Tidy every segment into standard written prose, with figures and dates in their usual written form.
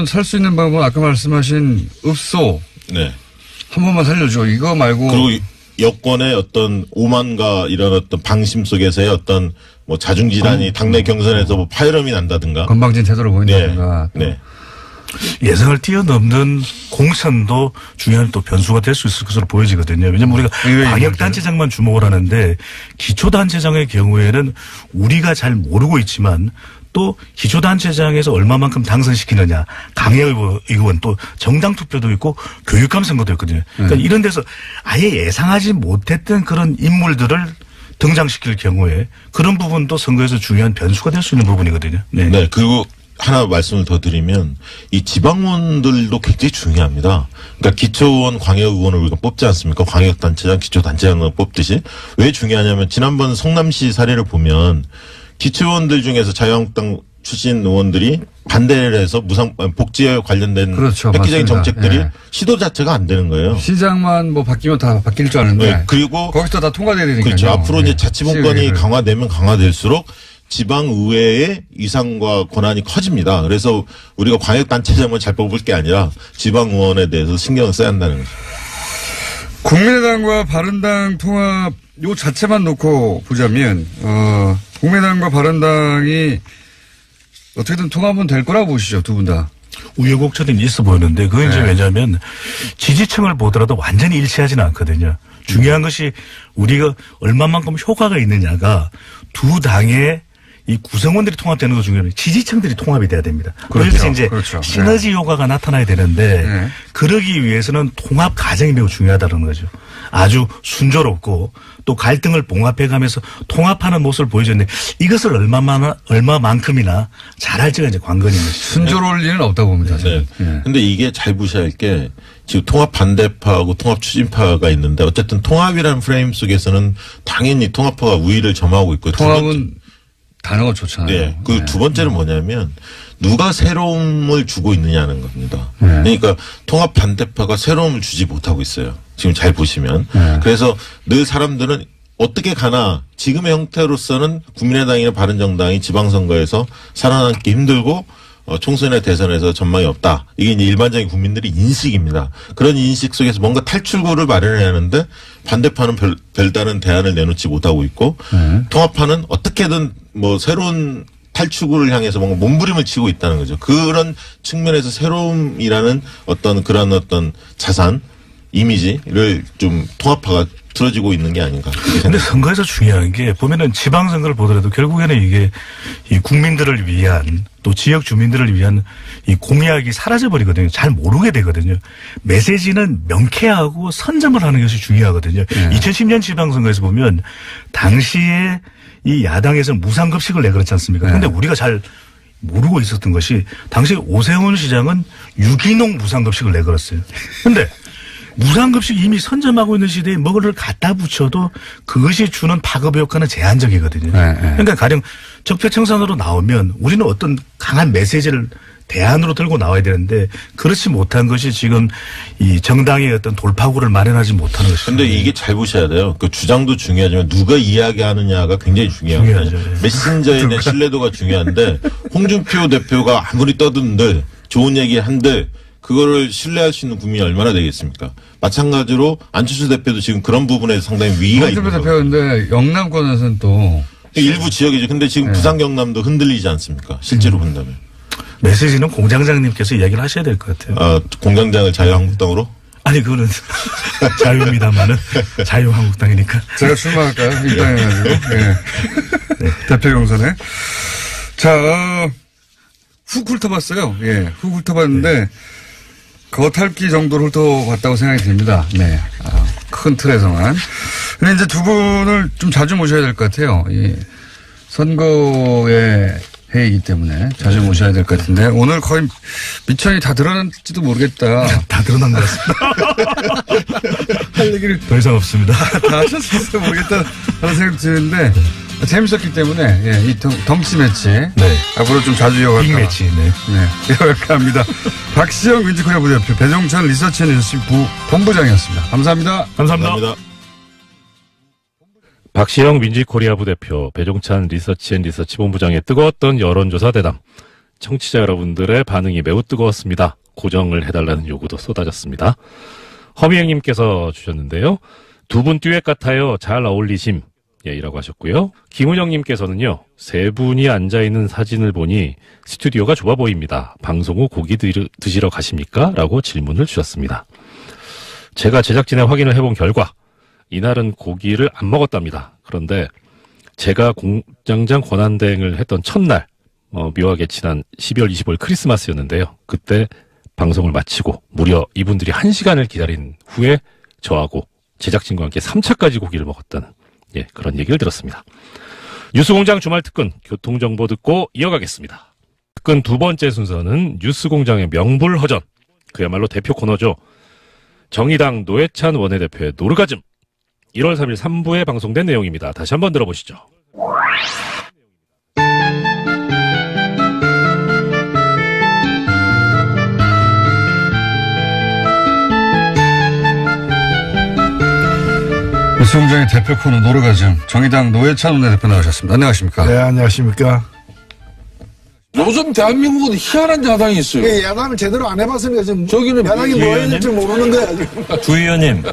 그러면 살 수 있는 방법은 아까 말씀하신 읍소. 네. 한 번만 살려줘. 이거 말고. 그리고 여권의 어떤 오만과 이런 어떤 방심 속에서의 어떤 뭐 자중질환이 당내 경선에서 뭐 파열음이 난다든가. 건방진 태도를 보인다든가. 네. 예상을 뛰어넘는 공천도 중요한 또 변수가 될 수 있을 것으로 보여지거든요. 왜냐하면 우리가 광역단체장만 주목을 하는데 기초단체장의 경우에는 우리가 잘 모르고 있지만 또 기초단체장에서 얼마만큼 당선시키느냐. 강혜의원 또 정당 투표도 있고 교육감 선거도 있거든요. 그러니까 이런 데서 아예 예상하지 못했던 그런 인물들을 등장시킬 경우에 그런 부분도 선거에서 중요한 변수가 될 수 있는 부분이거든요. 네. 네. 그리고 하나 말씀을 더 드리면 이 지방의원들도 굉장히 중요합니다. 그러니까 기초의원, 광역의원을 우리가 뽑지 않습니까? 광역단체장, 기초단체장을 뽑듯이. 왜 중요하냐면 지난번 성남시 사례를 보면 기초의원들 중에서 자유한국당 출신 의원들이 반대를 해서 복지에 관련된 그렇죠, 획기적인 맞습니다. 정책들이 예. 시도 자체가 안 되는 거예요. 시장만 뭐 바뀌면 다 바뀔 줄 아는데. 네. 그리고 거기서 다 통과돼야 되니까요. 그렇죠. 앞으로 이제 네. 자치분권이 강화되면 강화될수록 지방의회의 위상과 권한이 커집니다. 그래서 우리가 광역단체장만 잘 뽑을 게 아니라 지방의원에 대해서 신경을 써야 한다는 거죠. 국민의당과 바른당 통합 요 자체만 놓고 보자면 국민의당과 바른당이 어떻게든 통합은 될 거라고 보시죠, 두 분 다. 우여곡절이 있어 보이는데 그건 이제 왜냐하면 지지층을 보더라도 완전히 일치하지는 않거든요. 중요한 것이 우리가 얼마만큼 효과가 있느냐가 두 당의 이 구성원들이 통합되는 거 중요해요. 지지층들이 통합이 돼야 됩니다. 그렇죠. 그래서 이제 그렇죠. 시너지 효과가 나타나야 되는데 그러기 위해서는 통합 과정이 매우 중요하다는 거죠. 아주 순조롭고 또 갈등을 봉합해가면서 통합하는 모습을 보여줬는데 이것을 얼마만큼이나 잘할지가 이제 관건인 것이죠. 순조로울 리는 없다고 봅니다. 네. 근데 이게 잘 보셔야 할 게 지금 통합 반대파하고 통합 추진파가 있는데 어쨌든 통합이라는 프레임 속에서는 당연히 통합파가 우위를 점하고 있고 통합은 단어가 좋잖아요. 네. 그 두 번째는 뭐냐면 누가 새로움을 주고 있느냐는 겁니다. 그러니까 통합 반대파가 새로움을 주지 못하고 있어요. 지금 잘 보시면. 그래서 늘 사람들은 어떻게 가나 지금의 형태로서는 국민의당이나 바른정당이 지방선거에서 살아남기 힘들고 총선이나 대선에서 전망이 없다. 이게 이제 일반적인 국민들의 인식입니다. 그런 인식 속에서 뭔가 탈출구를 마련해야 하는데 반대파는 별다른 대안을 내놓지 못하고 있고 통합파는 어떻게든 뭐 새로운 탈출구를 향해서 뭔가 몸부림을 치고 있다는 거죠. 그런 측면에서 새로움이라는 어떤 그런 어떤 자산, 이미지를 좀 통합파가 틀어지고 있는 게 아닌가. 그런데 선거에서 중요한 게 보면은 지방선거를 보더라도 결국에는 이게 이 국민들을 위한 또 지역 주민들을 위한 이 공약이 사라져버리거든요. 잘 모르게 되거든요. 메시지는 명쾌하고 선점을 하는 것이 중요하거든요. 2010년 지방선거에서 보면 당시에 이 야당에서는 무상급식을 내걸었지 않습니까? 그런데 우리가 잘 모르고 있었던 것이 당시 오세훈 시장은 유기농 무상급식을 내걸었어요. 그런데 무상급식 이미 선점하고 있는 시대에 뭐를 갖다 붙여도 그것이 주는 파급의 효과는 제한적이거든요. 그러니까 가령 적폐청산으로 나오면 우리는 어떤 강한 메시지를 대안으로 들고 나와야 되는데 그렇지 못한 것이 지금 이 정당의 어떤 돌파구를 마련하지 못하는 것이죠. 그런데 이게 잘 보셔야 돼요. 그 주장도 중요하지만 누가 이야기하느냐가 굉장히 중요합니다. 메신저에 대한 신뢰도가 중요한데 홍준표 대표가 아무리 떠든들 좋은 얘기 한들 그거를 신뢰할 수 있는 국민이 얼마나 되겠습니까? 마찬가지로 안철수 대표도 지금 그런 부분에서 상당히 위기가 있는 거예요. 대표인데 영남권에서는 또 일부 지역이죠. 근데 지금 부산 경남도 흔들리지 않습니까? 실제로 본다면. 메시지는 공장장님께서 이야기를 하셔야 될 것 같아요. 아, 공장장을 자유한국당으로? 아니 그거는 자유입니다만은 자유한국당이니까. 제가 출마할까요? 입당해가지고. 네. 대표 경선에. 자, 훅 훑어봤어요. 예, 훅 훑어봤는데 겉핥기 정도로 훑어봤다고 생각이 듭니다. 네, 큰 틀에서만. 근데 이제 두 분을 좀 자주 모셔야 될 것 같아요. 이 선거의 해이기 때문에 자주 모셔야 될 것 같은데 오늘 거의 미천이 다 드러났지도 모르겠다. 다 드러난 것 같습니다. 할 얘기를 더 이상 없습니다. 다 하셨을지 모르겠다 하는 생각이 드는데 재밌었기 때문에 예, 이 덩치 매치 앞으로 좀 자주 이어갈까. 빅 매치. 이어갈까 합니다. 박시영 윈지코리아 부대표 배종찬 리서치앤리서치 본부장이었습니다. 감사합니다. 감사합니다. 박시영 민지코리아 부대표 배종찬 리서치앤리서치 본부장의 뜨거웠던 여론조사 대담. 청취자 여러분들의 반응이 매우 뜨거웠습니다. 고정을 해달라는 요구도 쏟아졌습니다. 허미영님께서 주셨는데요. 두 분 듀엣 같아요. 잘 어울리심. 예, 이라고 하셨고요. 김은영님께서는요. 세 분이 앉아있는 사진을 보니 스튜디오가 좁아 보입니다. 방송 후 고기 드시러 가십니까? 라고 질문을 주셨습니다. 제가 제작진에 확인을 해본 결과 이날은 고기를 안 먹었답니다. 그런데 제가 공장장 권한대행을 했던 첫날 묘하게 지난 12월 25일 크리스마스였는데요. 그때 방송을 마치고 무려 이분들이 1시간을 기다린 후에 저하고 제작진과 함께 3차까지 고기를 먹었다는 그런 얘기를 들었습니다. 뉴스공장 주말 특근 교통정보 듣고 이어가겠습니다. 특근 두 번째 순서는 뉴스공장의 명불허전, 그야말로 대표 코너죠. 정의당 노회찬 원내대표의 노르가즘. 1월 3일 3부에 방송된 내용입니다. 다시 한번 들어보시죠. 뉴스공장의 대표 코너 노르가즘, 정의당 노회찬 원내대표 나오셨습니다. 안녕하십니까? 네, 안녕하십니까? 요즘 대한민국은 희한한 야당이 있어요. 예, 야당을 제대로 안 해봤으니까 지금 저기는 야당이 뭐 해야 될지 모르는 거야 지금. 주 의원님,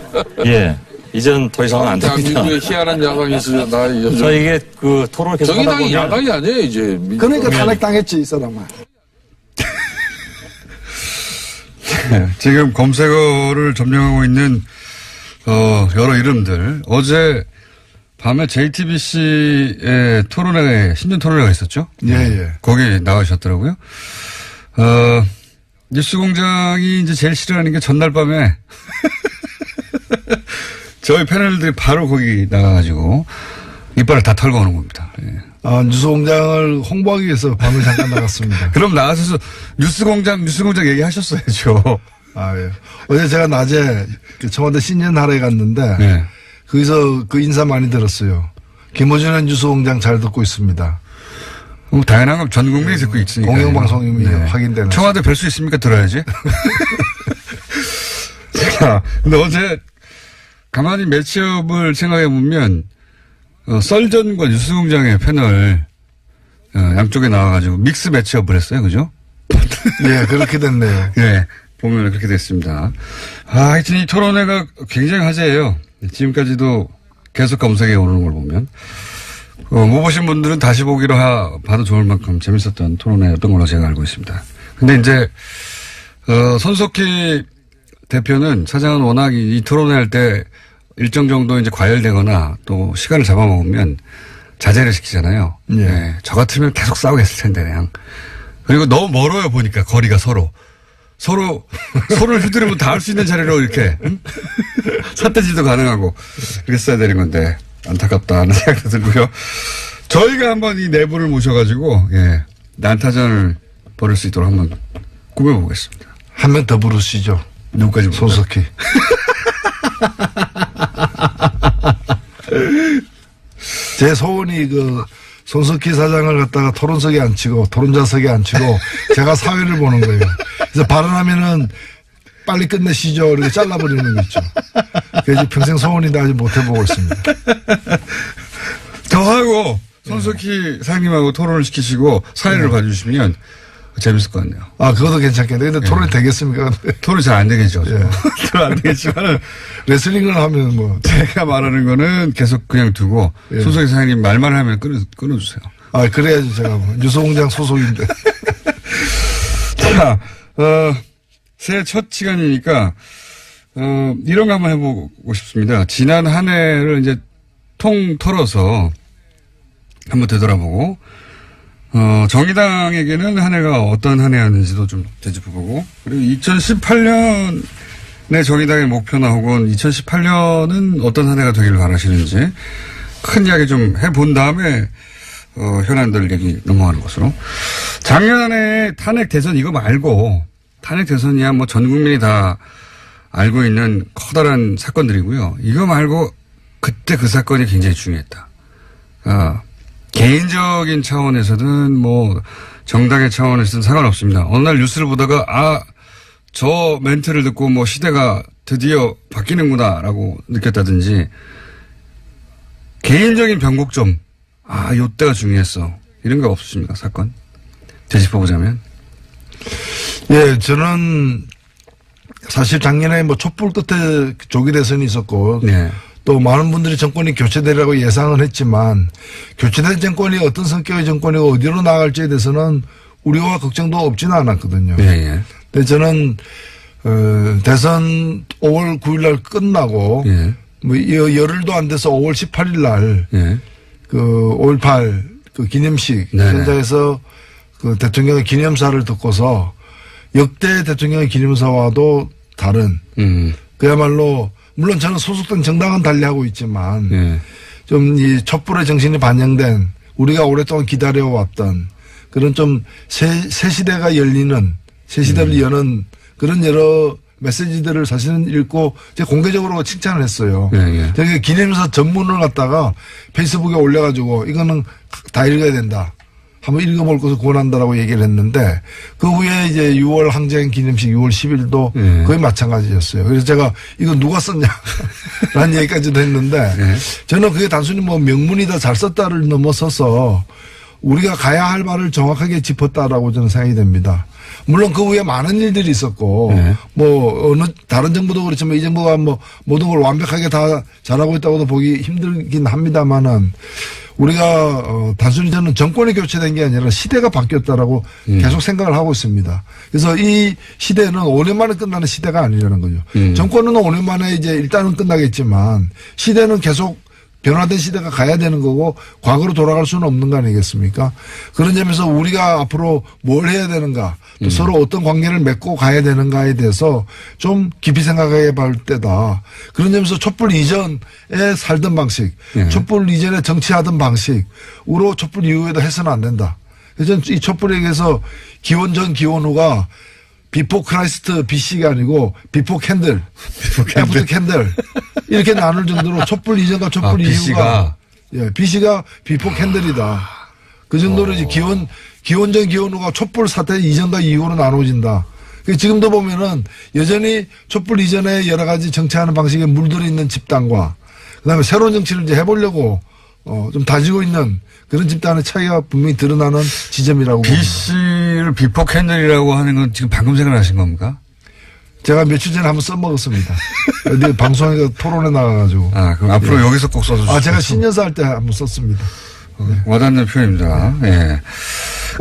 이제는 더 이상은 안 됩니다. 대한민국에 희한한 야당이 있어요. 나 요즘 저 이게 그 토론을 계속 하다 정의당이 보면 야당이 아니에요 이제. 그러니까 탄핵당했지 이 사람은. 지금 검색어를 점령하고 있는 여러 이름들. 어제 밤에 JTBC의 토론회, 신년 토론회가 있었죠? 예. 거기 나가셨더라고요. 뉴스공장이 이제 제일 싫어하는 게 전날 밤에 저희 패널들이 바로 거기 나가가지고 이빨을 다 털고 오는 겁니다. 예. 뉴스공장을 홍보하기 위해서 밤을 잠깐 나갔습니다. 그럼 나가셔서 뉴스공장 얘기하셨어야죠. 예. 어제 제가 낮에 청와대 신년하러에 갔는데 네. 거기서 그 인사 많이 들었어요. 김어준의 뉴스공장 잘 듣고 있습니다. 당연한 건 전 국민이 듣고 있으니까. 공영방송이 확인되는. 청와대 뵐 수 있습니까? 들어야지. 자, 근데 어제 가만히 매치업을 생각해 보면 썰전과 뉴스공장의 패널 양쪽에 나와가지고 믹스 매치업을 했어요. 그죠? 네, 그렇게 됐네요. 네. 보면 그렇게 됐습니다. 하여튼 이 토론회가 굉장히 화제예요. 지금까지도 계속 검색에 오르는 걸 보면. 못 보신 분들은 다시 보기로 봐도 좋을 만큼 재밌었던 토론회였던 걸로 제가 알고 있습니다. 근데 이제, 손석희 대표는 사장은 워낙 이 토론회 할 때 일정 정도 이제 과열되거나 또 시간을 잡아먹으면 자제를 시키잖아요. 네. 저 같으면 계속 싸우겠을 텐데, 그냥. 그리고 너무 멀어요, 보니까 거리가 서로를 휘두르면 닿을 수 있는 자리로 이렇게 삿대질도 가능하고 그랬어야 되는 건데 안타깝다 하는 생각도 들고요. 저희가 한번 이 내부를 모셔가지고 난타전을 벌일 수 있도록 한번 꾸며보겠습니다. 한 명 더 부르시죠. 누구까지 손석희. 제 소원이 손석희 사장을 갖다가 토론석에 앉히고 토론자석에 앉히고 제가 사회를 보는 거예요. 그래서 발언하면은 빨리 끝내시죠. 이렇게 잘라버리는 거 있죠. 그래서 평생 소원인데 아직 못 해보고 있습니다. 저하고 손석희 사장님하고 토론을 시키시고 사회를 봐주시면 재밌을 것 같네요. 그것도 괜찮겠네. 근데 토론이 되겠습니까? 토론이 잘 안 되겠죠. 토론 안 되겠지만 레슬링을 하면 뭐. 제가 말하는 거는 계속 그냥 두고 손석희 사장님 말만 하면 끊어주세요. 그래야지 제가 뉴스공장 소속인데. 자, 새해 첫 시간이니까, 이런 거 한번 해보고 싶습니다. 지난 한 해를 이제 통 털어서 한번 되돌아보고, 정의당에게는 한 해가 어떤 한 해였는지도 좀 되짚어보고, 그리고 2018년의 정의당의 목표나 혹은 2018년은 어떤 한 해가 되기를 바라시는지 큰 이야기 좀 해본 다음에, 현안들 얘기 넘어가는 것으로. 작년에 탄핵 대선 이거 말고, 탄핵 대선이야 뭐 전 국민이 다 알고 있는 커다란 사건들이고요. 이거 말고 그때 그 사건이 굉장히 중요했다. 개인적인 차원에서든 뭐 정당의 차원에서든 상관없습니다. 어느 날 뉴스를 보다가 저 멘트를 듣고 뭐 시대가 드디어 바뀌는구나라고 느꼈다든지 개인적인 변곡점 요때가 중요했어. 이런 거 없으십니까? 사건? 되짚어보자면. 예, 저는 사실 작년에 뭐 촛불 끝에 조기 대선이 있었고 네. 또 많은 분들이 정권이 교체되리라고 예상을 했지만 교체된 정권이 어떤 성격의 정권이고 어디로 나갈지에 대해서는 우려와 걱정도 없지는 않았거든요. 예, 예. 근데 저는 대선 5월 9일 날 끝나고 예. 뭐 열흘도 안 돼서 5월 18일 날 예. 그 5.18 그 기념식 네네. 현장에서 그 대통령의 기념사를 듣고서 역대 대통령의 기념사와도 다른 그야말로 물론 저는 소속된 정당은 달리하고 있지만 예. 좀 이 촛불의 정신이 반영된 우리가 오랫동안 기다려왔던 그런 좀 새 시대가 열리는 새 시대를 여는 그런 여러 메시지들을 사실은 읽고 제가 공개적으로 칭찬을 했어요. 예, 예. 되게 기념사 전문을 갖다가 페이스북에 올려가지고 이거는 다 읽어야 된다. 한번 읽어볼 것을 권한다라고 얘기를 했는데 그 후에 이제 6월 항쟁 기념식 6월 10일도 예. 거의 마찬가지였어요. 그래서 제가 이거 누가 썼냐 라는 얘기까지도 했는데 예. 저는 그게 단순히 뭐 명문이다 잘 썼다를 넘어서서 우리가 가야 할 말을 정확하게 짚었다라고 저는 생각이 됩니다. 물론 그 후에 많은 일들이 있었고 네. 뭐 어느 다른 정부도 그렇지만 이 정부가 뭐 모든 걸 완벽하게 다 잘하고 있다고도 보기 힘들긴 합니다만은 우리가 단순히 저는 정권이 교체된 게 아니라 시대가 바뀌었다라고 계속 생각을 하고 있습니다. 그래서 이 시대는 5년 만에 끝나는 시대가 아니라는 거죠. 정권은 5년 만에 이제 일단은 끝나겠지만 시대는 계속 변화된 시대가 가야 되는 거고 과거로 돌아갈 수는 없는 거 아니겠습니까? 그런 점에서 우리가 앞으로 뭘 해야 되는가 또 서로 어떤 관계를 맺고 가야 되는가에 대해서 좀 깊이 생각해 볼 때다. 그런 점에서 촛불 이전에 살던 방식, 네. 촛불 이전에 정치하던 방식으로 촛불 이후에도 해서는 안 된다. 그래서 이 촛불에게서 기원 전 기원 후가 비포 크라이스트 BC가 아니고 비포 캔들, 애프터 캔들 이렇게 나눌 정도로 촛불 이전과 촛불 이후가 BC가 비포 캔들이다. 그 정도로 이제 기원 전 기원 후가 촛불 사태 이전과 이후로 나눠진다. 지금도 보면은 여전히 촛불 이전에 여러 가지 정치하는 방식에 물들어 있는 집단과 그다음에 새로운 정치를 이제 해보려고 좀 다지고 있는 그런 집단의 차이가 분명히 드러나는 지점이라고 봅니다. BC를 비포 캔들이라고 하는 건 지금 방금 생각하신 겁니까? 제가 며칠 전에 한번 써먹었습니다. 어디 방송에 토론에 나가가지고. 아, 그럼 앞으로 여기서 꼭 써주시죠. 아, 제가 신년사 할 때 한번 썼습니다. 와닿는 표현입니다. 예.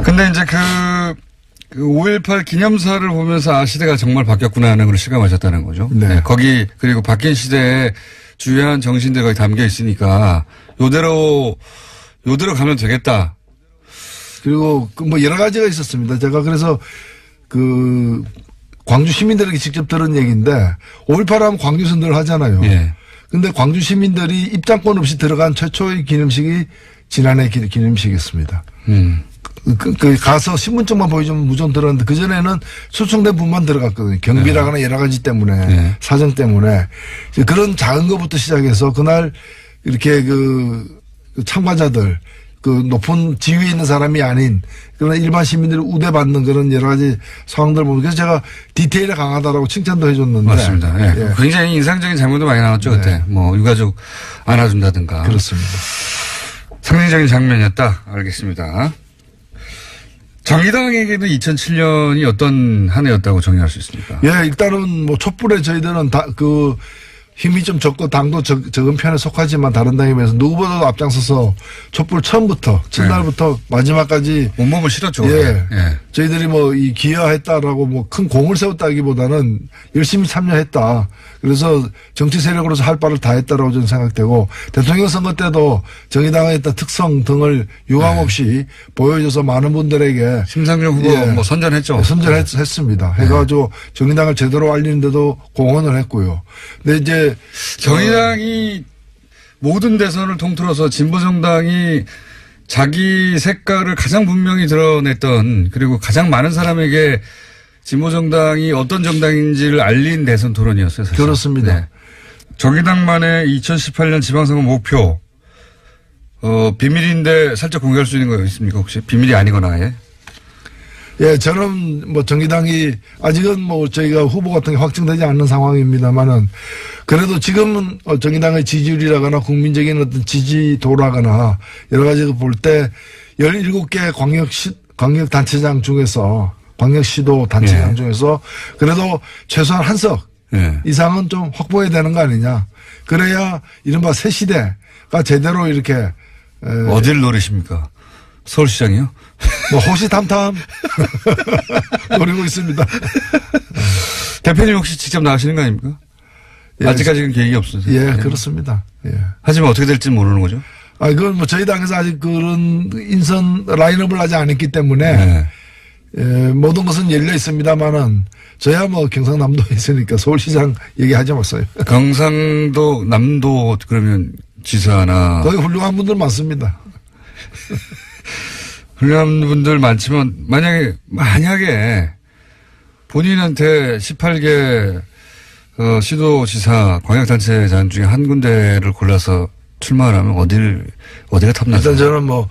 근데 이제 그 5.18 기념사를 보면서 시대가 정말 바뀌었구나 하는 걸 실감하셨다는 거죠. 네. 거기 그리고 바뀐 시대에 주요한 정신들이 거기 담겨 있으니까 요대로 가면 되겠다. 그리고 뭐 여러 가지가 있었습니다. 제가 그래서 그 광주 시민들에게 직접 들은 얘기인데 5.18 하면 광주에서 늘 하잖아요. 예. 근데 광주 시민들이 입장권 없이 들어간 최초의 기념식이 지난해 기념식이었습니다. 가서 신분증만 보여주면 무조건 들어갔는데 그전에는 초청된 분만 들어갔거든요. 경비라거나 여러 가지 때문에 사정 때문에 그런 작은 것부터 시작해서 그날 이렇게 그 참가자들 그 높은 지위에 있는 사람이 아닌 그런 일반 시민들이 우대받는 그런 여러 가지 상황들 보면 그래서 제가 디테일에 강하다라고 칭찬도 해줬는데 맞습니다. 예. 예. 굉장히 인상적인 장면도 많이 나왔죠. 네. 그때 뭐 유가족 안아준다든가 그렇습니다. 상징적인 장면이었다. 알겠습니다. 정의당에게는 2007년이 어떤 한 해였다고 정의할 수 있습니까? 예, 일단은 뭐 촛불에 저희들은 힘이 좀 적고 당도 적은 편에 속하지만 다른 당에 비해서 누구보다도 앞장서서 촛불 처음부터 첫날부터 마지막까지 온몸을 실었죠. 예. 예. 저희들이 뭐 이 기여했다라고 뭐 큰 공을 세웠다기보다는 열심히 참여했다. 그래서 정치 세력으로서 할 바를 다 했다라고 저는 생각되고 대통령 선거 때도 정의당의 특성 등을 유감없이 보여줘서 많은 분들에게 심상정 후보 뭐 선전했죠. 선전했습니다. 해가지고 정의당을 제대로 알리는데도 공헌을 했고요. 근데 이제 정의당이 모든 대선을 통틀어서 진보정당이 자기 색깔을 가장 분명히 드러냈던 그리고 가장 많은 사람에게 진보정당이 어떤 정당인지를 알린 대선 토론이었어요. 사실. 그렇습니다. 네. 정의당만의 2018년 지방선거 목표 비밀인데 살짝 공개할 수 있는 거 있습니까 혹시? 비밀이 아니거나 아예? 예, 저는 뭐 정의당이 아직은 뭐 저희가 후보 같은 게 확정되지 않는 상황입니다만은 그래도 지금은 정의당의 지지율이라거나 국민적인 어떤 지지도라거나 여러 가지 볼 때 17개 광역단체장 중에서 광역시도 단체장 예. 중에서 그래도 최소한 한 석 예. 이상은 좀 확보해야 되는 거 아니냐. 그래야 이른바 새 시대가 제대로 이렇게 어디를 노리십니까? 서울시장이요? 뭐 호시탐탐 노리고 있습니다. 대표님 혹시 직접 나가시는 거 아닙니까? 예. 아직까지는 계획이 없으세요? 예, 그렇습니다. 예. 하지만 어떻게 될지 모르는 거죠? 아, 그건 뭐 저희 당에서 아직 그런 인선 라인업을 하지 않았기 때문에 네. 예, 모든 것은 열려 있습니다만은 저야 뭐 경상남도에 있으니까 서울시장 얘기하지 마세요. 경상도, 남도 그러면 지사나 거기 훌륭한 분들 많습니다. 훌륭한 분들 많지만 만약에 본인한테 18개 시도지사 광역단체장 중에 한 군데를 골라서 출마하면 어디가 탐나죠? 일단 저는 뭐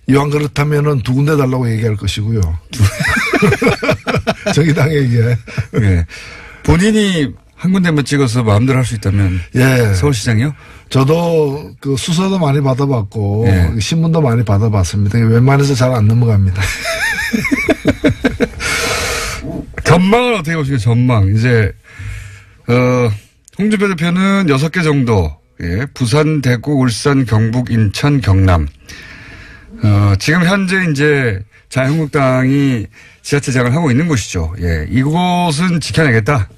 이왕 그렇다면은 두 군데 달라고 얘기할 것이고요. 정의당에게. 예. 본인이 한 군데만 찍어서 마음대로 할 수 있다면 예. 서울시장이요? 저도 그 수서도 많이 받아봤고 예. 신문도 많이 받아봤습니다. 웬만해서 잘 안 넘어갑니다. 전망을 어떻게 보시겠어요? 전망. 이제 홍준표 대표는 6개 정도. 예. 부산, 대구, 울산, 경북, 인천, 경남. 지금 현재 이제 자유한국당이 지자체장을 하고 있는 곳이죠. 예. 이곳은 지켜내겠다.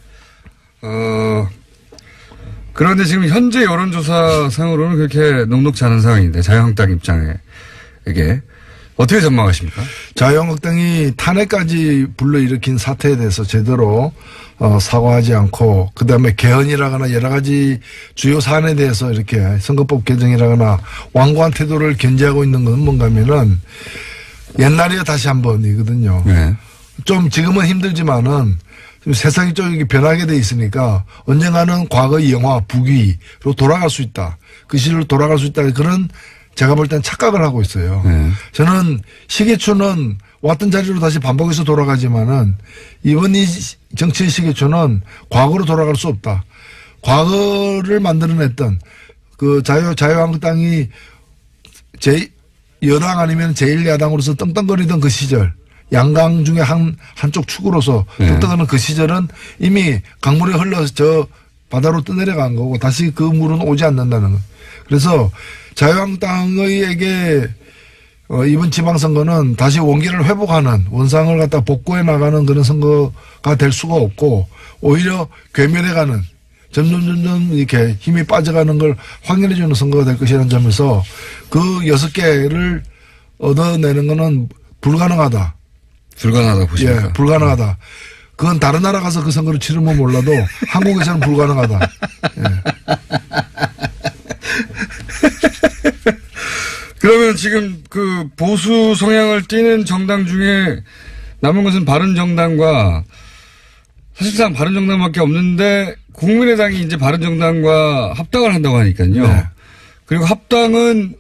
그런데 지금 현재 여론조사상으로는 그렇게 녹록지 않은 상황인데 자유한국당 입장에게 어떻게 전망하십니까? 자유한국당이 탄핵까지 불러일으킨 사태에 대해서 제대로 사과하지 않고 그다음에 개헌이라거나 여러 가지 주요 사안에 대해서 이렇게 선거법 개정이라거나 완고한 태도를 견지하고 있는 건 뭔가 하면은 옛날이야 다시 한 번이거든요. 네. 좀 지금은 힘들지만은 세상이 좀 변하게 돼 있으니까 언젠가는 과거의 영화 북위로 돌아갈 수 있다. 그 시절로 돌아갈 수 있다. 그런 제가 볼 땐 착각을 하고 있어요. 저는 시계추는 왔던 자리로 다시 반복해서 돌아가지만은 이번 이 정치의 시계추는 과거로 돌아갈 수 없다. 과거를 만들어냈던 그 자유한국당이 여당 아니면 제1야당으로서 떵떵거리던 그 시절 양강 중에 한쪽 축으로서 떵떵거리는 그 시절은 이미 강물에 흘러서 저 바다로 떠내려간 거고 다시 그 물은 오지 않는다는 거. 그래서 자유한국당에게 이번 지방선거는 다시 원기를 회복하는 원상을 갖다 복구해 나가는 그런 선거가 될 수가 없고 오히려 괴멸해가는 점점 이렇게 힘이 빠져가는 걸 확인해 주는 선거가 될 것이라는 점에서 그 6개를 얻어내는 거는 불가능하다. 불가능하다 보십니까? 예, 불가능하다. 그건 다른 나라 가서 그 선거를 치르면 몰라도 한국에서는 불가능하다. 예. 그러면 지금 그 보수 성향을 띠는 정당 중에 남은 것은 바른정당과 사실상 바른정당밖에 없는데 국민의당이 이제 바른정당과 합당을 한다고 하니까요. 네. 그리고 합당은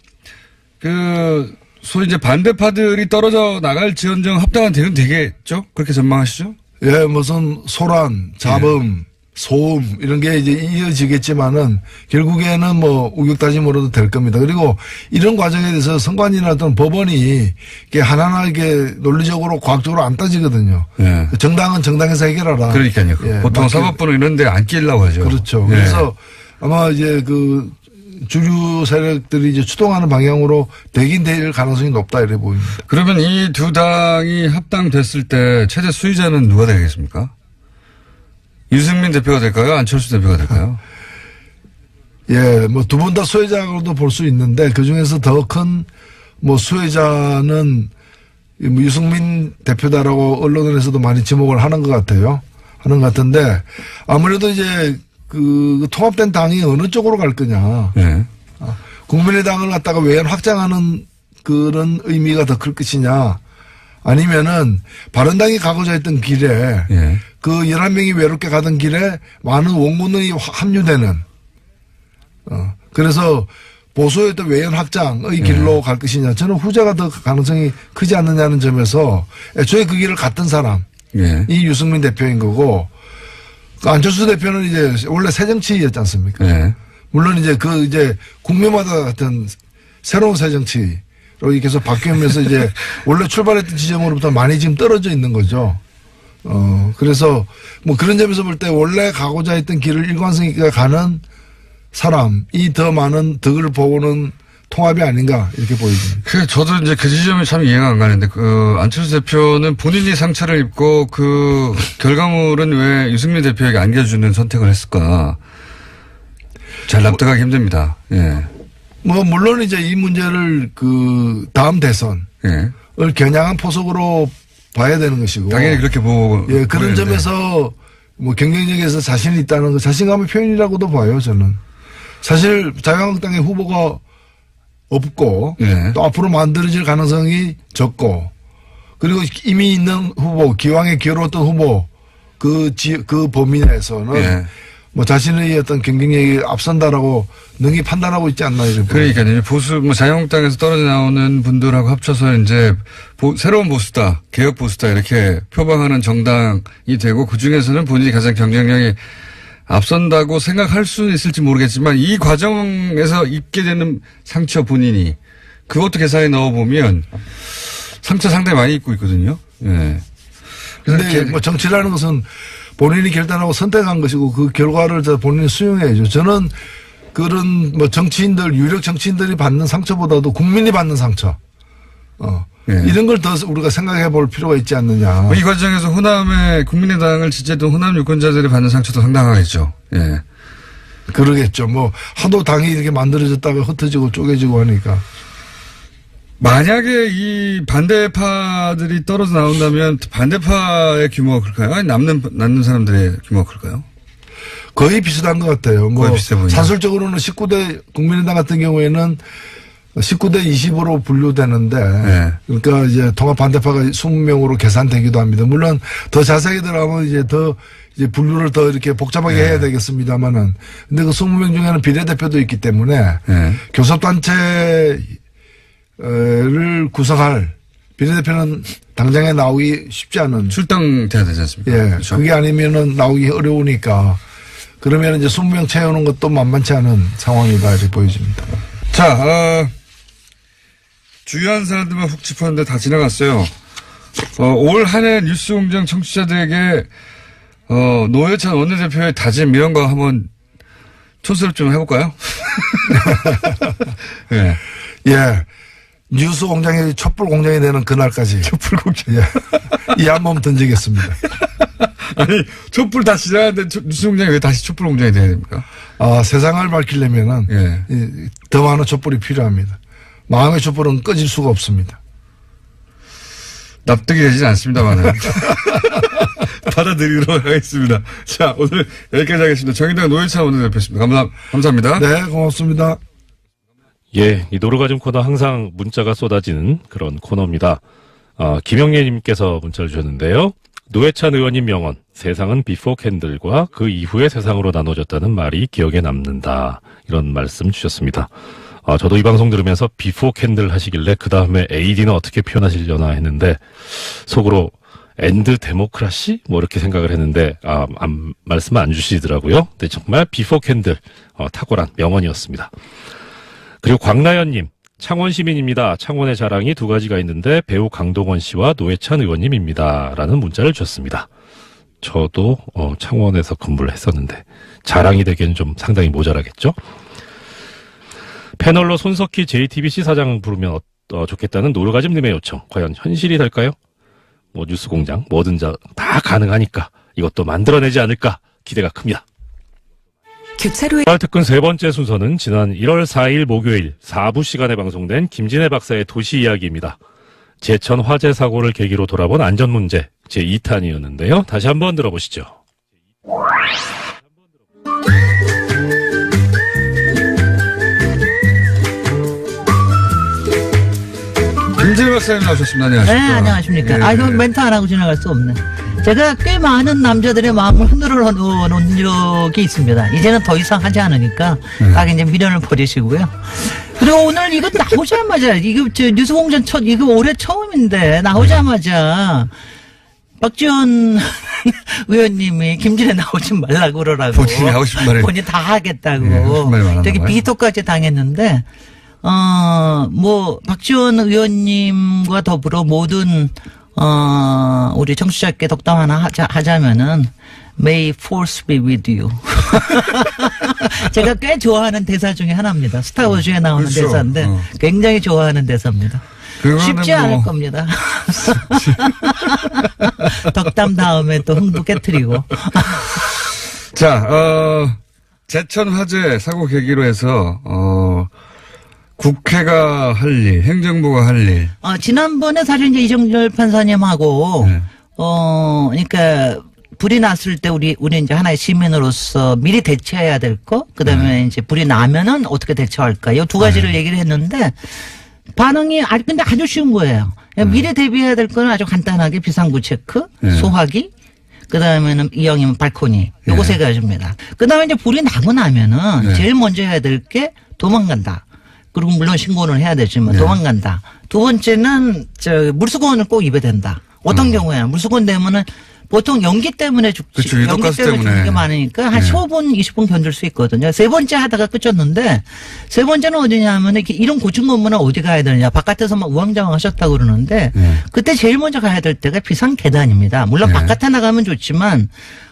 그 소위 이제 반대파들이 떨어져 나갈 지언정 합당은 되겠죠? 그렇게 전망하시죠? 예, 무슨 소란, 잡음, 소음 이런 게 이제 이어지겠지만은 결국에는 뭐 우격다짐으로도 될 겁니다. 그리고 이런 과정에 대해서 선관위나 어떤 법원이 이게 하나하나 이렇게 논리적으로 과학적으로 안 따지거든요. 예. 정당은 정당에서 해결하라. 그러니까요. 예, 보통 사법부는 이런 데 안 끼려고 하죠. 그렇죠. 예. 그래서 아마 이제 그 주류 세력들이 이제 추동하는 방향으로 되긴 될 가능성이 높다 이래 보입니다. 그러면 이 두 당이 합당됐을 때 최대 수혜자는 누가 되겠습니까? 유승민 대표가 될까요? 안철수 대표가 될까요? 예, 뭐 두 분 다 수혜자로도 볼 수 있는데 그 중에서 더 큰 뭐 수혜자는 유승민 대표다라고 언론에서도 많이 지목을 하는 것 같아요. 하는 것 같은데 아무래도 이제 그 통합된 당이 어느 쪽으로 갈 거냐. 예. 국민의당을 갖다가 외연 확장하는 그런 의미가 더 클 것이냐. 아니면은 바른당이 가고자 했던 길에 예. 그 11명이 외롭게 가던 길에 많은 원군이 합류되는 그래서 보수의 어떤 외연 확장의 길로 갈 것이냐. 저는 후자가 더 가능성이 크지 않느냐는 점에서 애초에 그 길을 갔던 사람이 예. 유승민 대표인 거고 안철수 대표는 이제 원래 새정치였지 않습니까? 예. 물론 이제 그 이제 국민마다 같은 새로운 새정치로 이렇게 해서 바뀌면서 이제 원래 출발했던 지점으로부터 많이 지금 떨어져 있는 거죠. 그래서 뭐 그런 점에서 볼 때 원래 가고자 했던 길을 일관성 있게 가는 사람이 더 많은 덕을 보고는 통합이 아닌가 이렇게 보입니다. 저도 이제 그 지점이 참 이해가 안 가는데 안철수 대표는 본인이 상처를 입고 그 결과물은 왜 유승민 대표에게 안겨주는 선택을 했을까? 잘 납득하기 힘듭니다. 예. 뭐 물론 이제 이 문제를 그 다음 대선을 겨냥한 포석으로 봐야 되는 것이고 당연히 그렇게 보고 그런 보이는데. 점에서 뭐 경쟁력에서 자신이 있다는 거 자신감의 표현이라고도 봐요 저는. 사실 자유한국당의 후보가 없고 또 앞으로 만들어질 가능성이 적고 그리고 이미 있는 후보 기왕에 기어로웠던 후보 그 범위 내에서는 뭐 자신의 어떤 경쟁력이 앞선다라고 능히 판단하고 있지 않나 이렇게. 그러니까요. 뭐 자유한국당에서 떨어져 나오는 분들하고 합쳐서 이제 새로운 보수다, 개혁 보수다 이렇게 표방하는 정당이 되고 그 중에서는 본인이 가장 경쟁력이 앞선다고 생각할 수는 있을지 모르겠지만 이 과정에서 입게 되는 상처 본인이 그것도 계산에 넣어보면 상처 상당히 많이 입고 있거든요. 예. 그런데 뭐 정치라는 것은 본인이 결단하고 선택한 것이고 그 결과를 본인이 수용해야죠. 저는 그런 뭐 정치인들, 유력 정치인들이 받는 상처보다도 국민이 받는 상처. 이런 걸 더 우리가 생각해 볼 필요가 있지 않느냐. 이 과정에서 호남의 국민의당을 지지했던 호남 유권자들이 받는 상처도 상당하겠죠. 예. 그러겠죠. 뭐 하도 당이 이렇게 만들어졌다가 흩어지고 쪼개지고 하니까. 만약에 이 반대파들이 떨어져 나온다면 반대파의 규모가 클까요? 아니 남는 사람들의 규모가 클까요? 거의 비슷한 것 같아요. 뭐 거의 비슷해 보이네요. 산술적으로는 19대 국민의당 같은 경우에는 19대 20으로 분류되는데 그러니까 이제 통합 반대파가 20명으로 계산되기도 합니다. 물론 더 자세히 들어가면 이제 더 이제 분류를 더 이렇게 복잡하게 해야 되겠습니다만은 근데 그 20명 중에는 비례대표도 있기 때문에 교섭단체를 구성할 비례대표는 당장에 나오기 쉽지 않은 출당돼야 되지 않습니까? 그렇죠? 그게 아니면은 나오기 어려우니까 그러면 이제 20명 채우는 것도 만만치 않은 상황이다 이렇게 보여집니다. 자, 주요한 사람들만 훅 짚었는데 다 지나갔어요. 올 한 해 뉴스공장 청취자들에게 노회찬 원내대표의 다짐 이런 거 한번 촌스럽 좀 해볼까요? 뉴스 공장이 촛불 공장이 되는 그날까지. 촛불 공장. 이 한 번 던지겠습니다. 아니, 촛불 다 지나갔는데 뉴스 공장이 왜 다시 촛불 공장이 돼야 됩니까? 세상을 밝히려면은 더 많은 촛불이 필요합니다. 마음의 촛불은 꺼질 수가 없습니다. 납득이 되진 않습니다만은. 받아들이도록 하겠습니다. 자, 오늘 여기까지 하겠습니다. 정의당 노회찬 원내대표였습니다. 감사합니다. 네, 고맙습니다. 예, 이 노르가즘 코너 항상 문자가 쏟아지는 그런 코너입니다. 김영래님께서 문자를 주셨는데요. 노회찬 의원님 명언, 세상은 비포 캔들과 그 이후의 세상으로 나눠졌다는 말이 기억에 남는다. 이런 말씀 주셨습니다. 저도 이 방송 들으면서 비포 캔들 하시길래 그 다음에 AD는 어떻게 표현하시려나 했는데 속으로 엔드 데모크라시? 뭐 이렇게 생각을 했는데 말씀 안 주시더라고요. 근데 정말 비포 캔들 탁월한 명언이었습니다. 그리고 광나연님, 창원 시민입니다. 창원의 자랑이 두 가지가 있는데 배우 강동원 씨와 노회찬 의원님입니다. 라는 문자를 주셨습니다. 저도 창원에서 근무를 했었는데 자랑이 되기엔 좀 상당히 모자라겠죠? 패널로 손석희 JTBC 사장 부르면 좋겠다는 노르가즘님의 요청. 과연 현실이 될까요? 뭐 뉴스공장 뭐든 다 가능하니까 이것도 만들어내지 않을까 기대가 큽니다. 특근 세 번째 순서는 지난 1월 4일 목요일 4부 시간에 방송된 김진애 박사의 도시 이야기입니다. 제천 화재 사고를 계기로 돌아본 안전 문제 제2탄이었는데요. 다시 한번 들어보시죠. 김진애 박사님 나오셨습니다. 안녕하십니까. 네, 안녕하십니까. 이거 멘트 안 하고 지나갈 수 없네. 제가 꽤 많은 남자들의 마음을 흔들어 놓은 적이 있습니다. 이제는 더 이상 하지 않으니까 딱 이제 미련을 버리시고요. 그리고 오늘 이거 나오자마자 이거 뉴스공장 이거 올해 처음인데 나오자마자 박지원 의원님이 김진애 나오지 말라고 그러라고. 본인이 하고 싶은 말을. 본인이 다 하겠다고. 되게 비토까지 당했는데 뭐 박지원 의원님과 더불어 모든 우리 청취자께 덕담 하나 하자면은 May Force be with you. 제가 꽤 좋아하는 대사 중에 하나입니다. 스타워즈에 나오는 그렇죠. 대사인데 굉장히 좋아하는 대사입니다. 쉽지 않을 겁니다. 덕담 다음에 또 흥부 깨트리고. 자, 제천 화재 사고 계기로 해서 국회가 할 일, 행정부가 할 일. 지난번에 사실 이제 이정열 판사님하고 네. 그러니까 불이 났을 때 우리 이제 하나의 시민으로서 미리 대처해야 될 거, 그다음에 이제 불이 나면은 어떻게 대처할까, 이 두 가지를 얘기를 했는데 반응이 근데 아주 쉬운 거예요. 미리 대비해야 될 거는 아주 간단하게 비상구 체크, 소화기, 그다음에는 이왕이면 발코니, 요거 세 가지입니다. 그다음에 이제 불이 나고 나면은 제일 먼저 해야 될 게 도망간다. 그리고 물론 신고는 해야 되지만 도망간다. 두 번째는 물수건을 꼭 입어야 된다. 어떤 경우에는 물수건 되면은 보통 연기 때문에 죽지. 그렇죠. 연기 유독가스 때문에 때문에. 죽는 게 많으니까 한 15분, 20분 견딜 수 있거든요. 세 번째 하다가 끝쳤는데 세 번째는 어디냐면 이런 고층 건물은 어디 가야 되느냐. 바깥에서 막 우왕좌왕 하셨다고 그러는데 그때 제일 먼저 가야 될 때가 비상 계단입니다. 물론 바깥에 나가면 좋지만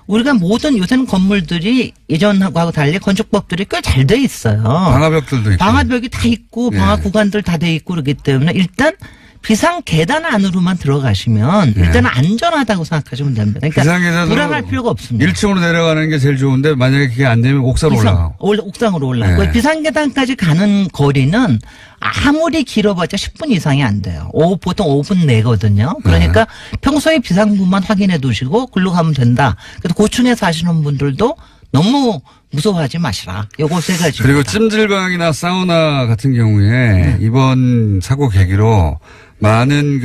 우리가 모든 요새는 건물들이 예전하고 달리 건축법들이 꽤 잘 돼 있어요. 방화벽들도 있고. 방화벽이 다 있고 방화 구간들 다 돼 있고 그렇기 때문에 일단 비상 계단 안으로만 들어가시면 일단은 안전하다고 생각하시면 됩니다. 그러니까 비상계단으로 불안할 필요가 없습니다. 1층으로 내려가는 게 제일 좋은데 만약에 그게 안 되면 옥상으로 올라가고. 옥상으로 올라가고 비상계단까지 가는 거리는 아무리 길어봤자 10분 이상이 안 돼요. 보통 5분 내거든요. 그러니까 평소에 비상구만 확인해 두시고 글로 가면 된다. 그래서 고층에 사시는 분들도 너무 무서워하지 마시라. 요거 세 가지. 그리고 찜질방이나 사우나 같은 경우에 이번 사고 계기로 많은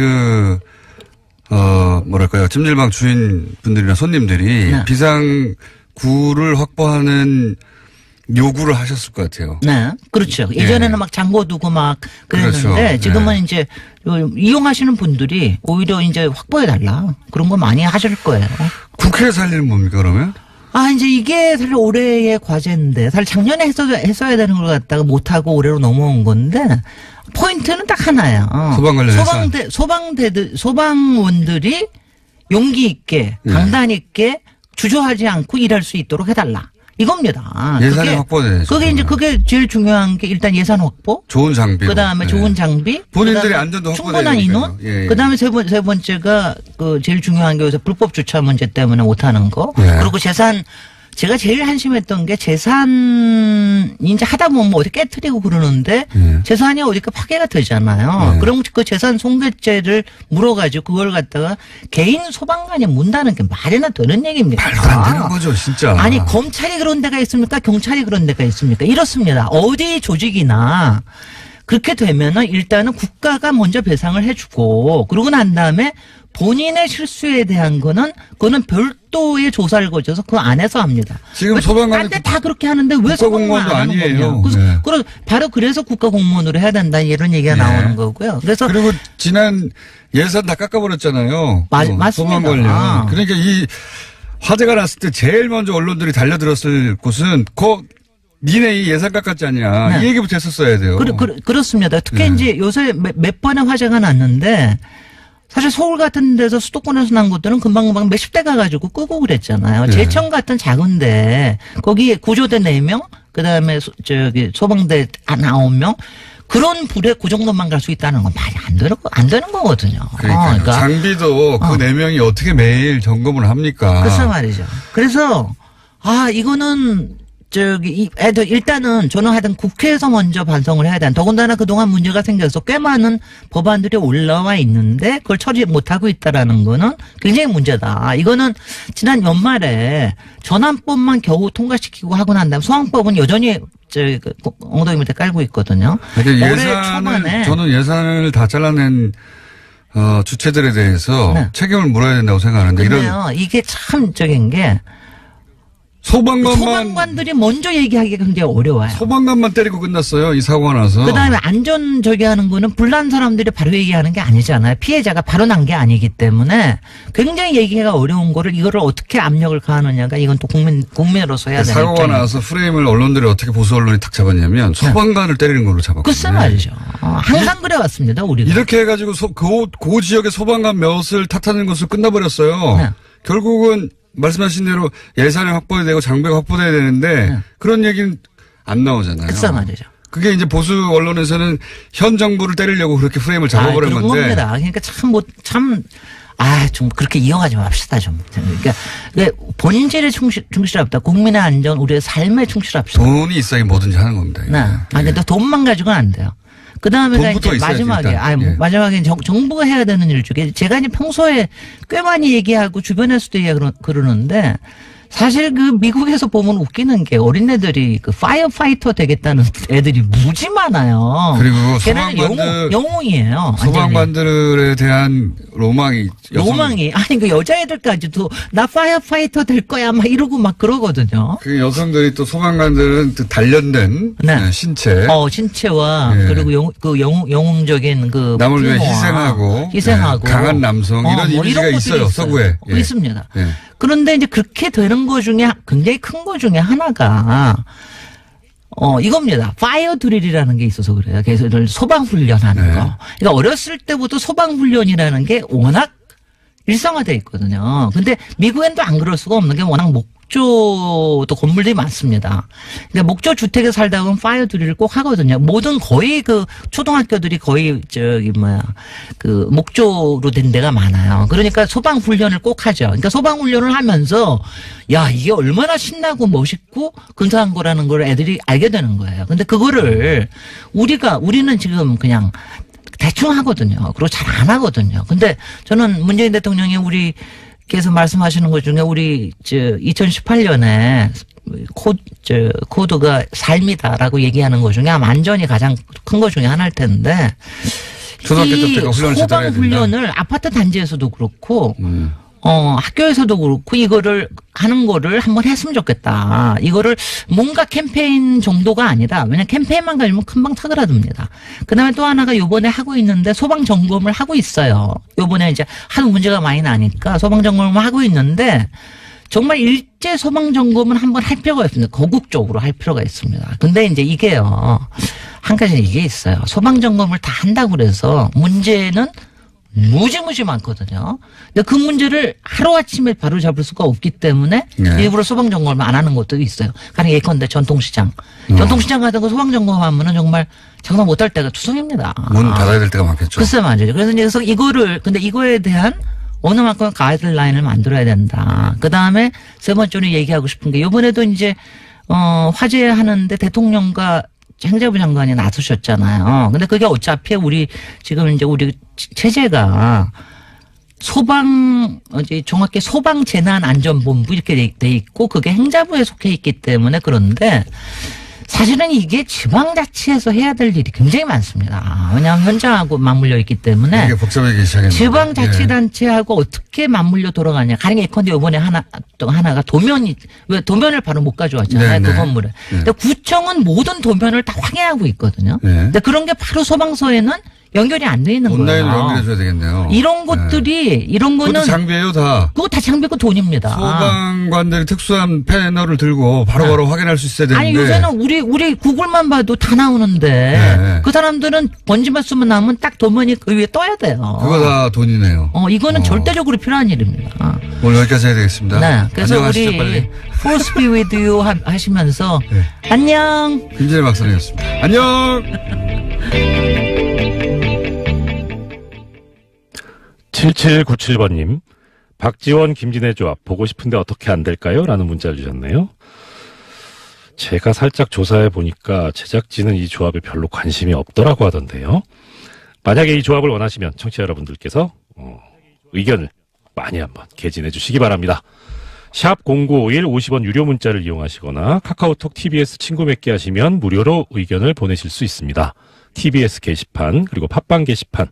뭐랄까요. 찜질방 주인분들이나 손님들이 비상구를 확보하는 요구를 하셨을 것 같아요. 네. 그렇죠. 예전에는 막 잠궈 두고 막 그랬는데 그렇죠. 지금은 이제 이용하시는 분들이 오히려 이제 확보해 달라. 그런 거 많이 하실 거예요. 국회에서 할 일은 뭡니까 그러면? 이제 이게 사실 올해의 과제인데, 사실 작년에 했어야 되는 걸 갖다가 못하고 올해로 넘어온 건데, 포인트는 딱 하나예요. 소방 관련해서. 소방원들이 용기 있게, 강단 있게 주저하지 않고 일할 수 있도록 해달라. 이겁니다. 예산이 확보돼야죠. 그게 제일 중요한 게 일단 예산 확보. 좋은 장비. 그다음에 좋은 장비. 본인들의 안전도 충분한 인원. 그다음에 세 번째가 제일 중요한 게 요새 불법 주차 문제 때문에 못하는 거. 그리고 제가 제일 한심했던 게 재산 이제 하다 보면 어디 깨트리고 그러는데 재산이 어디가 파괴가 되잖아요. 그럼 그 재산 손괴죄를 물어가지고 그걸 갖다가 개인 소방관이 문다는 게 말이나 되는 얘기입니까? 말도 안 되는 거죠, 진짜. 아니 검찰이 그런 데가 있습니까? 경찰이 그런 데가 있습니까? 이렇습니다. 어디 조직이나 그렇게 되면은 일단은 국가가 먼저 배상을 해주고 그러고 난 다음에 본인의 실수에 대한 그거는 별도의 조사를 거쳐서 그 안에서 합니다. 지금 소방관이 딴데 다 그렇게 하는데 왜 소방관도 안 하는 아니에요. 거냐? 바로 그래서 국가공무원으로 해야 된다 이런 얘기가 나오는 거고요. 그리고 지난 예산 다 깎아버렸잖아요. 맞습니다. 소방 관련. 그러니까 이 화재가 났을 때 제일 먼저 언론들이 달려들었을 곳은 니네 이 예산 깎았지 않냐. 이 얘기부터 했었어야 돼요. 그렇습니다. 특히 이제 요새 몇 번의 화재가 났는데 사실 서울 같은 데서 수도권에서 난 것들은 금방금방 몇십 대 가가지고 끄고 그랬잖아요. 제천 같은 작은데 거기에 구조대 4명, 그다음에 소방대 9명 그런 불에 그 정도만 갈 수 있다는 건 말이 안 되는 거거든요. 그러니까 장비도 그 4명이 어떻게 매일 점검을 합니까? 그래서 말이죠. 그래서 이거는 일단은 저는 하여튼 국회에서 먼저 반성을 해야 된다. 더군다나 그동안 문제가 생겨서 꽤 많은 법안들이 올라와 있는데 그걸 처리 못하고 있다라는 거는 굉장히 문제다. 이거는 지난 연말에 전환법만 겨우 통과시키고 하고 난 다음에 소방법은 여전히 엉덩이 밑에 깔고 있거든요. 올해 초반에 저는 예산을 다 잘라낸 주체들에 대해서 책임을 물어야 된다고 생각하는데 이게 참 적인 게 소방관들이 먼저 얘기하기가 굉장히 어려워요. 소방관만 때리고 끝났어요. 이 사고가 나서. 그다음에 안전 저기 하는 거는 불난 사람들이 바로 얘기하는 게 아니잖아요. 피해자가 바로 난 게 아니기 때문에 굉장히 얘기가 어려운 거를 이거를 어떻게 압력을 가하느냐가 이건 또 국민으로서 해야 되는 사고가 나서 프레임을 언론들이 어떻게 보수 언론이 탁 잡았냐면 소방관을 때리는 걸로 잡았거든요. 글쎄 말이죠. 항상 그래왔습니다. 우리가. 이렇게 해가지고 그 지역의 소방관 몇을 탓하는 것으로 끝나버렸어요. 네. 결국은 말씀하신 대로 예산이 확보되고 장비가 확보돼야 되는데 그런 얘기는 안 나오잖아요. 글쎄 말이죠. 그게 이제 보수 언론에서는 현 정부를 때리려고 그렇게 프레임을 잡아버린 그런 건데. 겁니다. 그러니까 좀 그렇게 이용하지 맙시다 좀. 그러니까 본질에 충실합시다. 국민의 안전, 우리의 삶에 충실합시다. 돈이 있어야 뭐든지 하는 겁니다. 네. 근데 돈만 가지고는 안 돼요. 그 다음에 이제 마지막에, 마지막에 정부가 해야 되는 일 중에 제가 이제 평소에 꽤 많이 얘기하고 주변에서도 그러는데 사실 그 미국에서 보면 웃기는 게 어린애들이 그 파이어파이터 되겠다는 애들이 무지 많아요. 그리고 걔네는 영웅이에요. 소방관들에 대한 로망이 아니 그 여자애들까지도 나 파이어파이터 될 거야 막 이러고 막 그러거든요. 그 여성들이 또 소방관들은 단련된 신체와 그리고 영웅적인 그 남을 위해 희생하고 강한 남성 이런 이미지가 있어요. 서구에 있습니다. 그런데 이제 그렇게 되는 거 중에 굉장히 큰 거 중에 하나가 이겁니다. 파이어 드릴이라는 게 있어서 그래요. 그래서 소방 훈련하는 거. 그러니까 어렸을 때부터 소방 훈련이라는 게 워낙 일상화되어 있거든요. 근데 미국엔 또 안 그럴 수가 없는 게 워낙 목조도 건물들이 많습니다. 근데 목조 주택에 살다 보면 파이어 드릴을 꼭 하거든요. 거의 그 초등학교들이 거의 그 목조로 된 데가 많아요. 그러니까 소방 훈련을 꼭 하죠. 그러니까 소방 훈련을 하면서 야, 이게 얼마나 신나고 멋있고 근사한 거라는 걸 애들이 알게 되는 거예요. 근데 그거를 우리는 지금 그냥 대충 하거든요. 그리고 잘 안 하거든요. 근데 저는 문재인 대통령이 우리께서 말씀하시는 것 중에 우리 2018년에 코드가 삶이다라고 얘기하는 것 중에 아마 안전이 가장 큰 것 중에 하나일 텐데 초등학교 때부터 소방 훈련을 아파트 단지에서도 그렇고 학교에서도 그렇고 이거를 하는 거를 한번 했으면 좋겠다. 이거를 뭔가 캠페인 정도가 아니라 왜냐면 캠페인만 가지면 금방 사그라듭니다. 그다음에 또 하나가 요번에 하고 있는데 소방 점검을 하고 있어요. 요번에 이제 하도 문제가 많이 나니까 소방 점검을 하고 있는데 정말 일제 소방 점검을 한번 할 필요가 있습니다. 거국적으로 할 필요가 있습니다. 근데 이제 이게요. 한 가지 이게 있어요. 소방 점검을 다 한다고 그래서 문제는 무지무지 많거든요. 근데 그 문제를 하루아침에 바로 잡을 수가 없기 때문에 일부러 소방점검을 안 하는 것도 있어요. 가령 예컨대 전통시장. 전통시장 같은 거 소방점검하면은 정말 장담 못할 때가 투성입니다. 문 닫아야 될 때가 많겠죠. 글쎄 말이죠. 그래서 근데 이거에 대한 어느 만큼 가이드라인을 만들어야 된다. 그 다음에 세 번째로 얘기하고 싶은 게 이번에도 이제 화제하는데 대통령과 행정부 장관이 나서셨잖아요. 근데 그게 어차피 우리 체제가 정확히 소방재난안전본부 이렇게 돼 있고 그게 행자부에 속해 있기 때문에 그런데 사실은 이게 지방자치에서 해야 될 일이 굉장히 많습니다. 왜냐하면 현장하고 맞물려 있기 때문에 이게 복잡하게 시작했는데 지방자치단체하고 어떻게 맞물려 돌아가냐. 가령 예컨대 이번에 하나가 도면을 바로 못 가져왔잖아요. 그 건물에. 근데 구청은 모든 도면을 다 확인하고 있거든요. 근데 그런 게 바로 소방서에는 연결이 안 돼 있는 거예요. 온라인으로 연결해줘야 되겠네요. 이런 것들이 이런 거는 그것도 장비예요 다. 그거 다 장비고 돈입니다. 소방관들이 특수한 패널을 들고 바로바로 확인할 수 있어야 되는데. 아니 요새는 우리 구글만 봐도 다 나오는데 그 사람들은 번지만 쓰면 나오면 딱 도면이 그 위에 떠야 돼요. 그거 다 돈이네요. 이거는 절대적으로 필요한 일입니다. 오늘 여기까지 해야 되겠습니다. 네. 그래서 안녕하시죠, 우리 빨리. Force be with you 하시면서 안녕. 김진애 박사님이었습니다. 안녕. 7797번님, 박지원, 김진애 조합 보고 싶은데 어떻게 안 될까요? 라는 문자를 주셨네요. 제가 살짝 조사해 보니까 제작진은 이 조합에 별로 관심이 없더라고 하던데요. 만약에 이 조합을 원하시면 청취자 여러분들께서 의견을 많이 한번 개진해 주시기 바랍니다. 샵 0951 50원 유료 문자를 이용하시거나 카카오톡 TBS 친구 맺기 하시면 무료로 의견을 보내실 수 있습니다. TBS 게시판 그리고 팟빵 게시판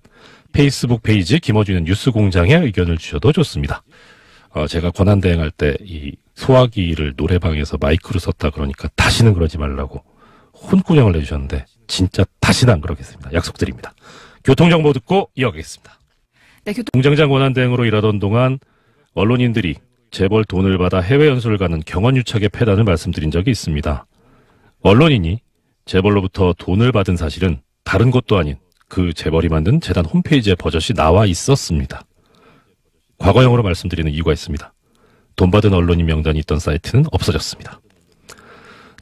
페이스북 페이지 김어준의 뉴스공장에 의견을 주셔도 좋습니다. 제가 권한대행할 때 이 소화기를 노래방에서 마이크로 썼다 그러니까 다시는 그러지 말라고 혼꾸녕을 내주셨는데 진짜 다시는 안 그러겠습니다. 약속드립니다. 교통정보 듣고 이어가겠습니다. 네, 공장장 권한대행으로 일하던 동안 언론인들이 재벌 돈을 받아 해외 연수를 가는 경원유착의 폐단을 말씀드린 적이 있습니다. 언론인이 재벌로부터 돈을 받은 사실은 다른 것도 아닌 그 재벌이 만든 재단 홈페이지에 버젓이 나와 있었습니다. 과거형으로 말씀드리는 이유가 있습니다. 돈 받은 언론인 명단이 있던 사이트는 없어졌습니다.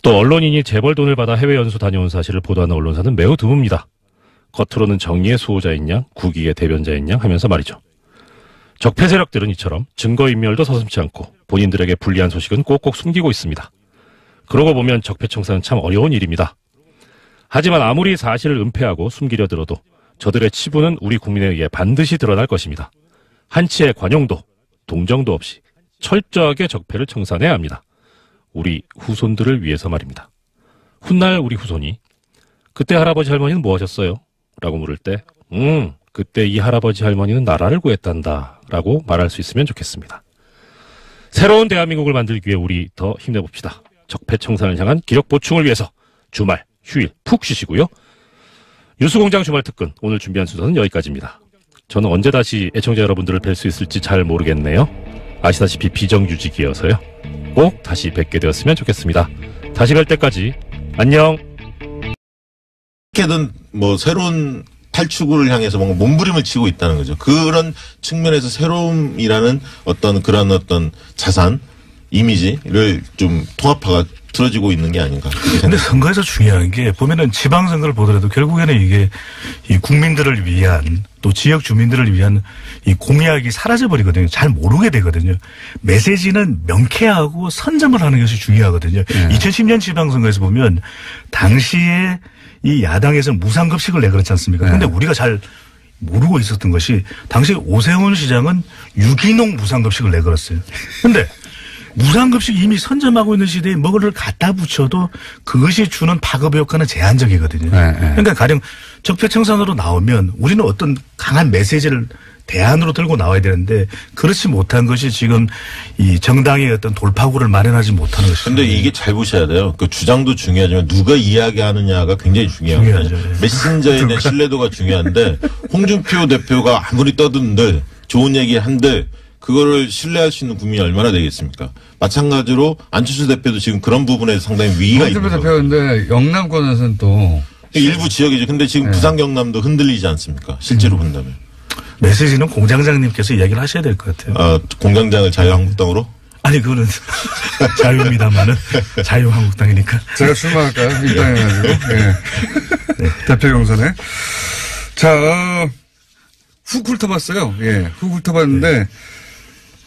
또 언론인이 재벌 돈을 받아 해외 연수 다녀온 사실을 보도하는 언론사는 매우 드뭅니다. 겉으로는 정의의 수호자인 양, 국익의 대변자인 양 하면서 말이죠. 적폐 세력들은 이처럼 증거인멸도 서슴지 않고 본인들에게 불리한 소식은 꼭꼭 숨기고 있습니다. 그러고 보면 적폐 청산은 참 어려운 일입니다. 하지만 아무리 사실을 은폐하고 숨기려 들어도 저들의 치부는 우리 국민에 의해 반드시 드러날 것입니다. 한치의 관용도 동정도 없이 철저하게 적폐를 청산해야 합니다. 우리 후손들을 위해서 말입니다. 훗날 우리 후손이 그때 할아버지 할머니는 뭐 하셨어요? 라고 물을 때 그때 이 할아버지 할머니는 나라를 구했단다 라고 말할 수 있으면 좋겠습니다. 새로운 대한민국을 만들기 위해 우리 더 힘내봅시다. 적폐 청산을 향한 기력 보충을 위해서 주말, 휴일 푹 쉬시고요. 뉴스공장 주말 특근 오늘 준비한 순서는 여기까지입니다. 저는 언제 다시 애청자 여러분들을 뵐 수 있을지 잘 모르겠네요. 아시다시피 비정규직이어서요. 꼭 다시 뵙게 되었으면 좋겠습니다. 다시 뵐 때까지 안녕. 어떻게든 뭐 새로운 탈출구를 향해서 뭔가 몸부림을 치고 있다는 거죠. 그런 측면에서 새로움이라는 어떤 그런 어떤 자산, 이미지를 좀 통합화가 틀어지고 있는 게 아닌가. 근데 선거에서 중요한 게 보면은 지방선거를 보더라도 결국에는 이게 이 국민들을 위한 또 지역 주민들을 위한 이 공약이 사라져버리거든요. 잘 모르게 되거든요. 메시지는 명쾌하고 선점을 하는 것이 중요하거든요. 2010년 지방선거에서 보면 당시에 이 야당에서는 무상급식을 내걸었지 않습니까? 그런데 우리가 잘 모르고 있었던 것이 당시 오세훈 시장은 유기농 무상급식을 내걸었어요. 그런데 무상급식 이미 선점하고 있는 시대에 뭐를 갖다 붙여도 그것이 주는 파급 효과는 제한적이거든요. 그러니까 가령 적폐청산으로 나오면 우리는 어떤 강한 메시지를 대안으로 들고 나와야 되는데 그렇지 못한 것이 지금 이 정당의 어떤 돌파구를 마련하지 못하는 것이죠. 그런데 이게 잘 보셔야 돼요. 그 주장도 중요하지만 누가 이야기하느냐가 굉장히 중요하거든요. 메신저에 대한 신뢰도가 중요한데 홍준표 대표가 아무리 떠든들 좋은 얘기 한들 그거를 신뢰할 수 있는 국민이 얼마나 되겠습니까? 마찬가지로 안철수 대표도 지금 그런 부분에서 상당히 위기가 있는 거죠. 홍준표 대표인데 영남권에서는 또 일부 지역이죠. 근데 지금 부산 경남도 흔들리지 않습니까? 실제로 본다면. 메시지는 공장장님께서 이야기를 하셔야 될 것 같아요. 공장장을 자유한국당으로? 아니 그거는 자유입니다만은 자유한국당이니까. 제가 출마할까요? 입당해가지고. 네. 대표 경선에. 자, 훅 훑어봤어요. 예, 훅 훑어봤는데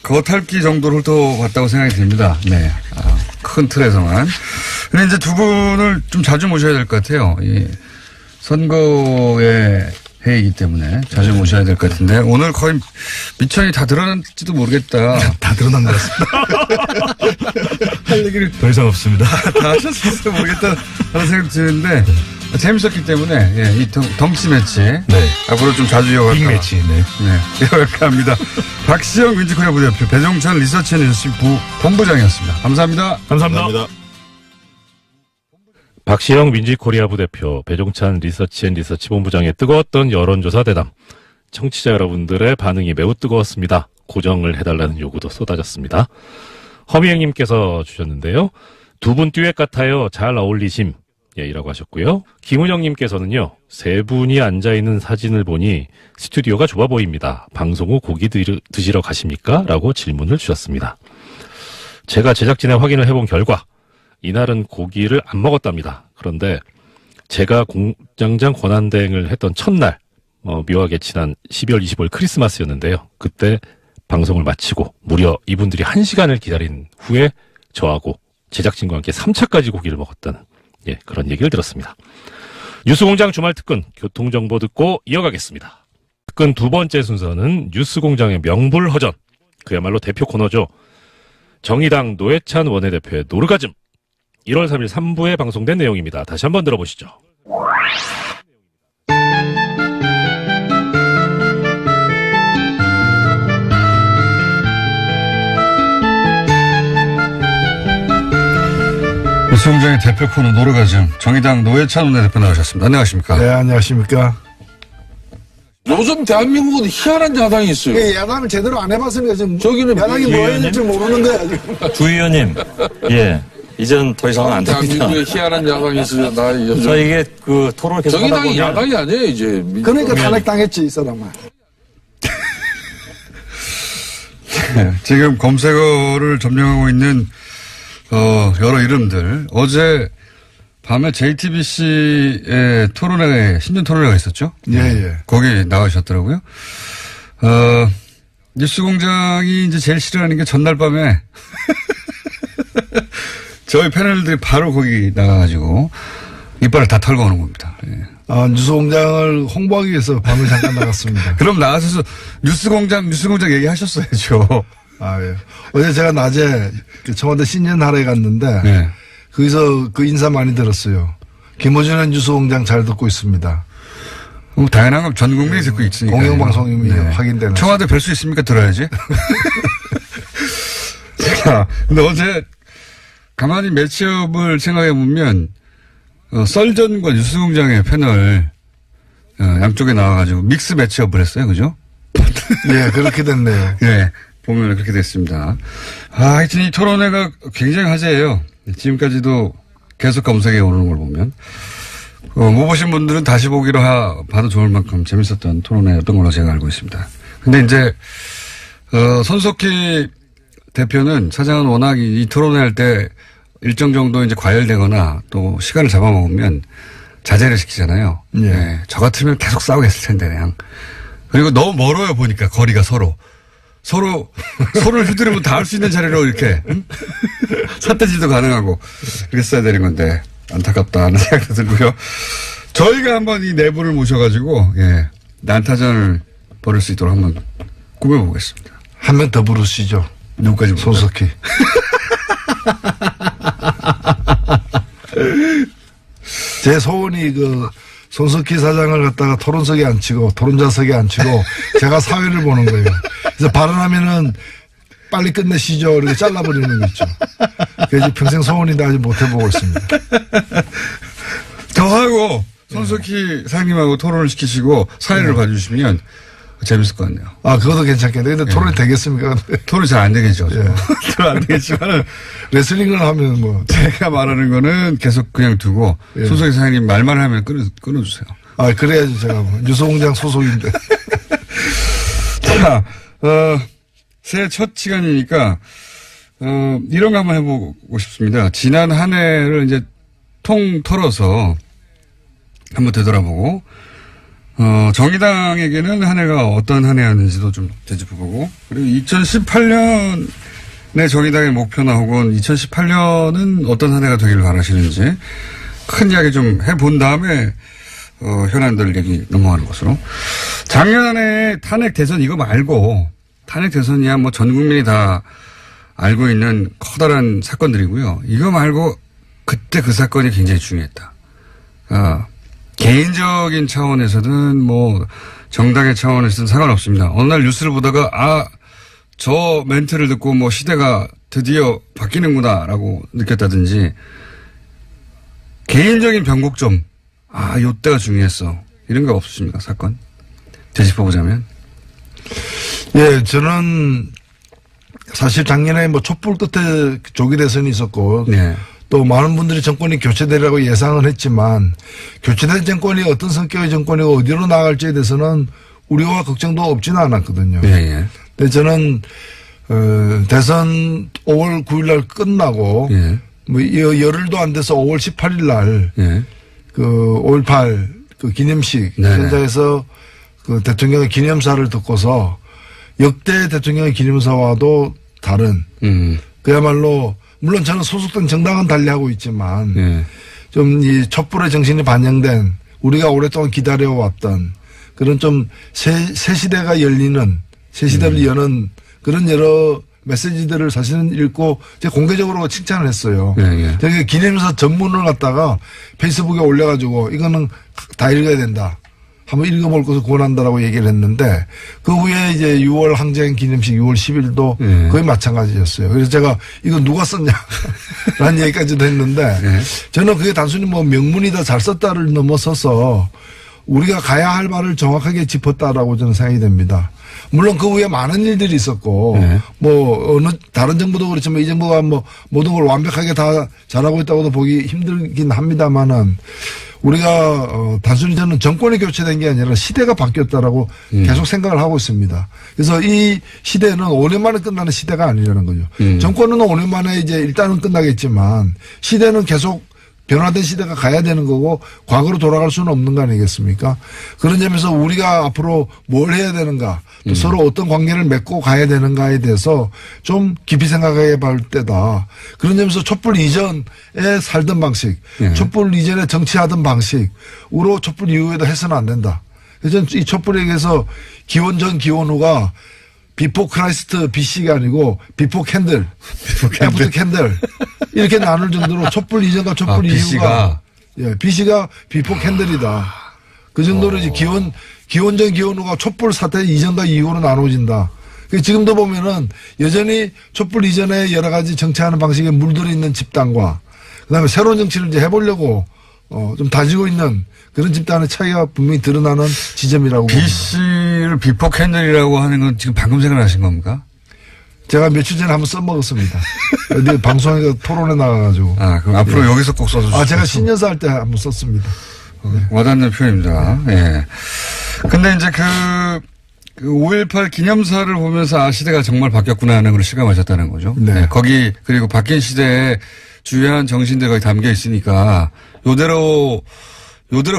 겉핥기 정도로 훑어봤다고 생각이 듭니다. 네, 큰 틀에서만. 근데 이제 두 분을 좀 자주 모셔야 될 것 같아요. 이 선거의 해이기 때문에 자주 모셔야 될 것 같은데 오늘 거의 미천이 다 드러났지도 모르겠다. 다 드러난 것 같습니다. 할 얘기를 더 이상 없습니다. 다 하셨을지 모르겠다 하는 생각이 드는데 재밌었기 때문에 예, 이 덩치 매치 앞으로 좀 자주 이어갈까. 빅 매치. 네. 이어갈까 합니다. 박시영 윈지코리아 부대표 배종찬 리서치앤리서치 본부장이었습니다. 감사합니다. 감사합니다. 박시영 민지코리아 부대표, 배종찬 리서치앤리서치 본부장의 뜨거웠던 여론조사 대담. 청취자 여러분들의 반응이 매우 뜨거웠습니다. 고정을 해달라는 요구도 쏟아졌습니다. 허미행님께서 주셨는데요. 두 분 듀엣 같아요. 잘 어울리심. 예, 이라고 하셨고요. 김은영님께서는요. 세 분이 앉아있는 사진을 보니 스튜디오가 좁아 보입니다. 방송 후 고기 드시러 가십니까? 라고 질문을 주셨습니다. 제가 제작진에 확인을 해본 결과 이날은 고기를 안 먹었답니다. 그런데 제가 공장장 권한대행을 했던 첫날 묘하게 지난 12월 25일 크리스마스였는데요. 그때 방송을 마치고 무려 이분들이 1시간을 기다린 후에 저하고 제작진과 함께 3차까지 고기를 먹었다는 그런 얘기를 들었습니다. 뉴스공장 주말 특근 교통정보 듣고 이어가겠습니다. 특근 두 번째 순서는 뉴스공장의 명불허전. 그야말로 대표 코너죠. 정의당 노회찬 원내대표의 노르가즘. 1월 3일 3부에 방송된 내용입니다. 다시 한번 들어보시죠. 뉴스공장의 대표 코너 노르가즘 정의당 노회찬 원내대표 나오셨습니다. 안녕하십니까? 네, 안녕하십니까? 요즘 대한민국은 희한한 야당이 있어요. 야당을 제대로 안 해봤으니까 지금 저기는 야당이 뭐 해야 될지 모르는 거야 지금. 주 의원님, 예, 이제는 더 이상은 안 됩니다. 대한민국에 희한한 야당이 있어요. 나 요즘 저 이게 그 토론을 계속 하다 정의당이 보면 야당이 아니에요 이제. 그러니까 탄핵당했지 이 사람은. 네, 지금 검색어를 점령하고 있는 여러 이름들. 어제 밤에 JTBC의 토론회, 신년 토론회가 있었죠? 예, 예. 거기 나가셨더라고요. 뉴스공장이 이제 제일 싫어하는 게 전날 밤에 저희 패널들이 바로 거기 나가가지고 이빨을 다 털고 오는 겁니다. 예. 뉴스공장을 홍보하기 위해서 밤에 잠깐 나갔습니다. 그럼 나가셔서 뉴스공장 얘기하셨어야죠. 아, 예. 어제 제가 낮에 청와대 신년 하러에 갔는데 네. 거기서 그 인사 많이 들었어요. 김어준의 뉴스공장 잘 듣고 있습니다. 당연한 건 전 국민이 듣고 있으니까. 공영방송임이 확인되는. 청와대 뵐 수 있습니까? 들어야지. 자, 근데 어제 가만히 매치업을 생각해 보면 썰전과 뉴스공장의 패널 양쪽에 나와가지고 믹스 매치업을 했어요. 그죠? 예, 그렇게 됐네요. 예, 보면 그렇게 됐습니다. 하여튼 이 토론회가 굉장히 화제예요. 지금까지도 계속 검색에 오르는 걸 보면. 못 보신 분들은 다시 보기로 봐도 좋을 만큼 재밌었던 토론회였던 걸로 제가 알고 있습니다. 근데 이제, 손석희 대표는 사장은 워낙 이 토론회 할 때 일정 정도 이제 과열되거나 또 시간을 잡아먹으면 자제를 시키잖아요. 예. 네, 저 같으면 계속 싸우겠을 텐데, 그냥. 그리고 너무 멀어요, 보니까, 거리가 서로. 서로를 휘두르면 닿을 수 있는 자리로 이렇게, 응? 삿대질도 가능하고, 그랬어야 되는 건데, 안타깝다 하는 생각도 들고요. 저희가 한번 이 내부를 모셔가지고, 예, 난타전을 벌일 수 있도록 한번 꾸며보겠습니다. 한 명 더 부르시죠. 누구까지 손석희. 제 소원이 손석희 사장을 갖다가 토론석에 앉히고 토론자석에 앉히고 제가 사회를 보는 거예요. 그래서 발언하면은 빨리 끝내시죠. 이렇게 잘라버리는 거 있죠. 그래서 평생 소원인데 아직 못 해보고 있습니다. 저하고 손석희 사장님하고 토론을 시키시고 사회를 봐주시면 재밌을 것 같네요. 그것도 괜찮겠네. 근데 토론이 되겠습니까? 토론이 잘 안 되겠죠. 예. 토론 안 되겠지만 레슬링을 하면 뭐. 제가 말하는 거는 계속 그냥 두고 예. 손석희 사장님 말만 하면 끊어주세요. 그래야지 제가 뭐. 뉴스공장 소속인데. 자, 새해 첫 시간이니까, 이런 거 한번 해보고 싶습니다. 지난 한 해를 이제 통 털어서 한번 되돌아보고, 정의당에게는 한 해가 어떤 한 해였는지도 좀 되짚어보고, 그리고 2018년의 정의당의 목표나 혹은 2018년은 어떤 한 해가 되기를 바라시는지 큰 이야기 좀 해본 다음에, 현안들 얘기 넘어가는 것으로. 작년에 탄핵 대선 이거 말고, 탄핵 대선이야 뭐 전 국민이 다 알고 있는 커다란 사건들이고요. 이거 말고 그때 그 사건이 굉장히 중요했다. 개인적인 차원에서든 뭐 정당의 차원에서든 상관없습니다. 어느 날 뉴스를 보다가 저 멘트를 듣고 뭐 시대가 드디어 바뀌는구나라고 느꼈다든지 개인적인 변곡점 요때가 중요했어. 이런 거 없으십니까? 사건 되짚어보자면. 예, 저는 사실 작년에 뭐 촛불 끝에 조기 대선이 있었고 네. 또 많은 분들이 정권이 교체되리라고 예상을 했지만 교체된 정권이 어떤 성격의 정권이고 어디로 나갈지에 대해서는 우려와 걱정도 없지는 않았거든요. 예, 예. 근데 저는 대선 5월 9일 날 끝나고 예. 뭐 열흘도 안 돼서 5월 18일 날 예. 5.18 기념식 네. 현장에서 대통령의 기념사를 듣고서 역대 대통령의 기념사와도 다른 그야말로 물론 저는 소속된 정당은 달리하고 있지만 예. 좀 이 촛불의 정신이 반영된 우리가 오랫동안 기다려왔던 그런 좀 새 시대가 열리는 새 시대를 여는 그런 여러 메시지들을 사실은 읽고 제가 공개적으로 칭찬을 했어요. 예, 예. 저기 기념사 전문을 갖다가 페이스북에 올려가지고 이거는 다 읽어야 된다. 한번 읽어볼 것을 권한다라고 얘기를 했는데 그 후에 이제 6월 항쟁 기념식 6월 10일도 거의 마찬가지였어요. 그래서 제가 이거 누가 썼냐라는 얘기까지도 했는데 저는 그게 단순히 뭐 명문이다 잘 썼다를 넘어서서 우리가 가야 할 바를 정확하게 짚었다라고 저는 생각이 됩니다. 물론 그 후에 많은 일들이 있었고 뭐 어느 다른 정부도 그렇지만 이 정부가 뭐 모든 걸 완벽하게 다 잘하고 있다고도 보기 힘들긴 합니다만은 우리가 단순히 저는 정권이 교체된 게 아니라 시대가 바뀌었다라고 계속 생각을 하고 있습니다. 그래서 이 시대는 5년 만에 끝나는 시대가 아니라는 거죠. 정권은 5년 만에 이제 일단은 끝나겠지만 시대는 계속 변화된 시대가 가야 되는 거고 과거로 돌아갈 수는 없는 거 아니겠습니까? 그런 점에서 우리가 앞으로 뭘 해야 되는가 또 서로 어떤 관계를 맺고 가야 되는가에 대해서 좀 깊이 생각해 볼 때다. 그런 점에서 촛불 이전에 살던 방식, 촛불 이전에 정치하던 방식으로 촛불 이후에도 해서는 안 된다. 그래서 이 촛불에게서 기원 전 기원 후가 비포 크라이스트 BC가 아니고 비포 캔들, 애프터 캔들 이렇게 나눌 정도로 촛불 이전과 촛불 이후가 BC가 비포 캔들이다. 그 정도로 이제 기원 전 기원 후가 촛불 사태 이전과 이후로 나눠진다. 지금도 보면은 여전히 촛불 이전에 여러 가지 정치하는 방식에 물들어 있는 집단과 그다음에 새로운 정치를 이제 해보려고 좀 다지고 있는 그런 집단의 차이가 분명히 드러나는 지점이라고 봅니다. BC를 비포 캔들이라고 하는 건 지금 방금 생각나신 겁니까? 제가 며칠 전에 한번 써먹었습니다. 어디 방송에 토론에 나가가지고. 그럼 앞으로 여기서 꼭 써주시죠. 제가 신년사 할 때 한번 썼습니다. 네. 와닿는 표현입니다. 예. 근데 이제 그 5.18 기념사를 보면서 시대가 정말 바뀌었구나 하는 걸 실감하셨다는 거죠. 네. 거기 그리고 바뀐 시대에 주요한 정신들이 거기 담겨 있으니까 요대로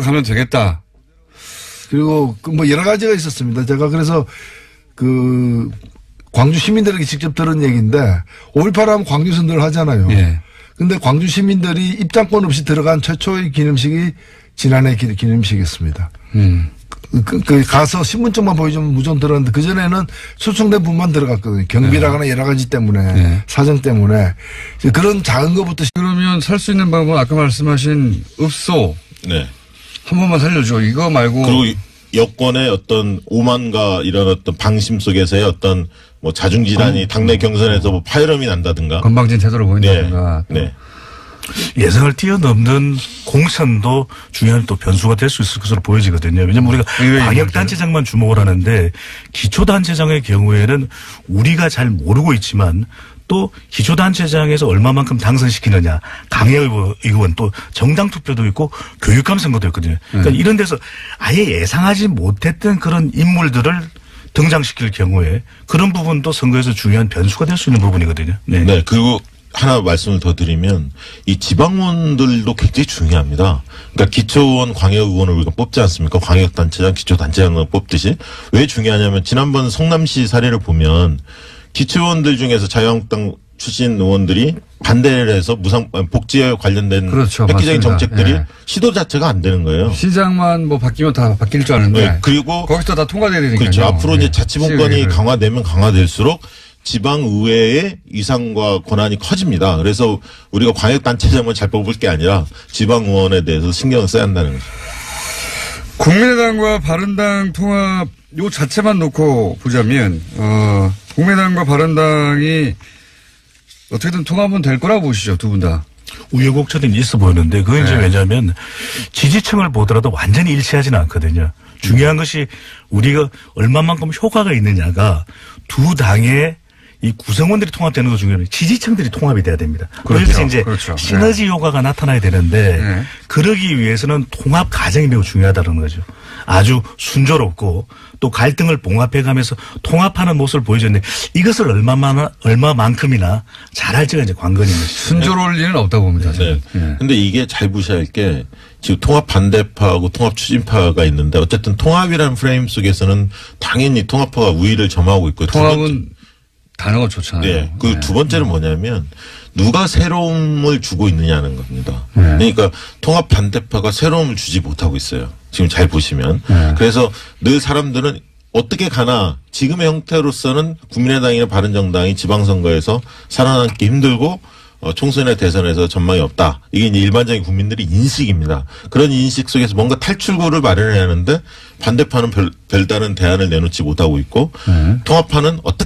가면 되겠다. 그리고 뭐 여러 가지가 있었습니다. 제가 그래서 광주 시민들에게 직접 들은 얘기인데 5.18 하면 광주에서 늘 하잖아요. 근데 광주 시민들이 입장권 없이 들어간 최초의 기념식이 지난해 기념식이었습니다. 가서 신분증만 보여주면 무조건 들어갔는데 그전에는 초청된 분만 들어갔거든요. 경비라거나 여러 가지 때문에 사정 때문에 그런 작은 것부터. 그러면 살 수 있는 방법은 아까 말씀하신 읍소 한 번만 살려줘. 이거 말고. 그리고 여권의 어떤 오만과 이런 어떤 방심 속에서의 어떤 뭐 자중질환이 당내 경선에서 뭐 파열음이 난다든가. 건방진 태도를 보인다든가. 예상을 뛰어넘는 공천도 중요한 또 변수가 될 수 있을 것으로 보여지거든요. 왜냐하면 우리가 광역단체장만 주목을 하는데 기초단체장의 경우에는 우리가 잘 모르고 있지만 또 기초단체장에서 얼마만큼 당선시키느냐, 강혜의원 또 정당 투표도 있고 교육감 선거도 있거든요. 그러니까 이런 데서 아예 예상하지 못했던 그런 인물들을 등장시킬 경우에 그런 부분도 선거에서 중요한 변수가 될 수 있는 부분이거든요. 네. 그리고 하나 말씀을 더 드리면 이 지방원들도 굉장히 중요합니다. 그러니까 기초원 광역의원을 우리가 뽑지 않습니까? 광역단체장, 기초단체장을 뽑듯이. 왜 중요하냐면 지난번 성남시 사례를 보면 기초의원들 중에서 자유한국당 출신 의원들이 반대를 해서 복지에 관련된 획기적인 정책들이 시도 자체가 안 되는 거예요. 시장만 뭐 바뀌면 다 바뀔 줄 아는데. 그리고 거기서 다 통과돼야 되니까요. 그렇죠. 앞으로 이제 자치분권이 강화되면 강화될수록 지방의회의 위상과 권한이 커집니다. 그래서 우리가 광역단체장만 잘 뽑을 게 아니라 지방의원에 대해서 신경을 써야 한다는 거죠. 국민의당과 바른당 통합 요 자체만 놓고 보자면 국민의당과 바른당이 어떻게든 통합은 될 거라고 보시죠, 두 분 다. 우여곡절이 있어 보이는데 그건 이제 왜냐하면 지지층을 보더라도 완전히 일치하지는 않거든요. 중요한 것이 우리가 얼마만큼 효과가 있느냐가 두 당의 이 구성원들이 통합되는 거 중요해요. 지지층들이 통합이 돼야 됩니다. 그래서 이제 시너지 효과가 나타나야 되는데 그러기 위해서는 통합 과정이 매우 중요하다는 거죠. 아주 순조롭고 또 갈등을 봉합해가면서 통합하는 모습을 보여줬는데 이것을 얼마만큼이나 잘할지가 이제 관건인 것이죠. 순조로울 리는 없다고 봅니다. 근데 이게 잘 보셔야 할 게 지금 통합 반대파하고 통합 추진파가 있는데 어쨌든 통합이라는 프레임 속에서는 당연히 통합파가 우위를 점하고 있고 통합은 단어가 좋잖아요. 그 두 번째는 뭐냐면 누가 새로움을 주고 있느냐는 겁니다. 그러니까 통합 반대파가 새로움을 주지 못하고 있어요. 지금 잘 보시면. 그래서 늘 사람들은 어떻게 가나 지금의 형태로서는 국민의당이나 바른정당이 지방선거에서 살아남기 힘들고 총선이나 대선에서 전망이 없다. 이게 이제 일반적인 국민들의 인식입니다. 그런 인식 속에서 뭔가 탈출구를 마련해야 하는데 반대파는 별다른 대안을 내놓지 못하고 있고 통합파는 어떻게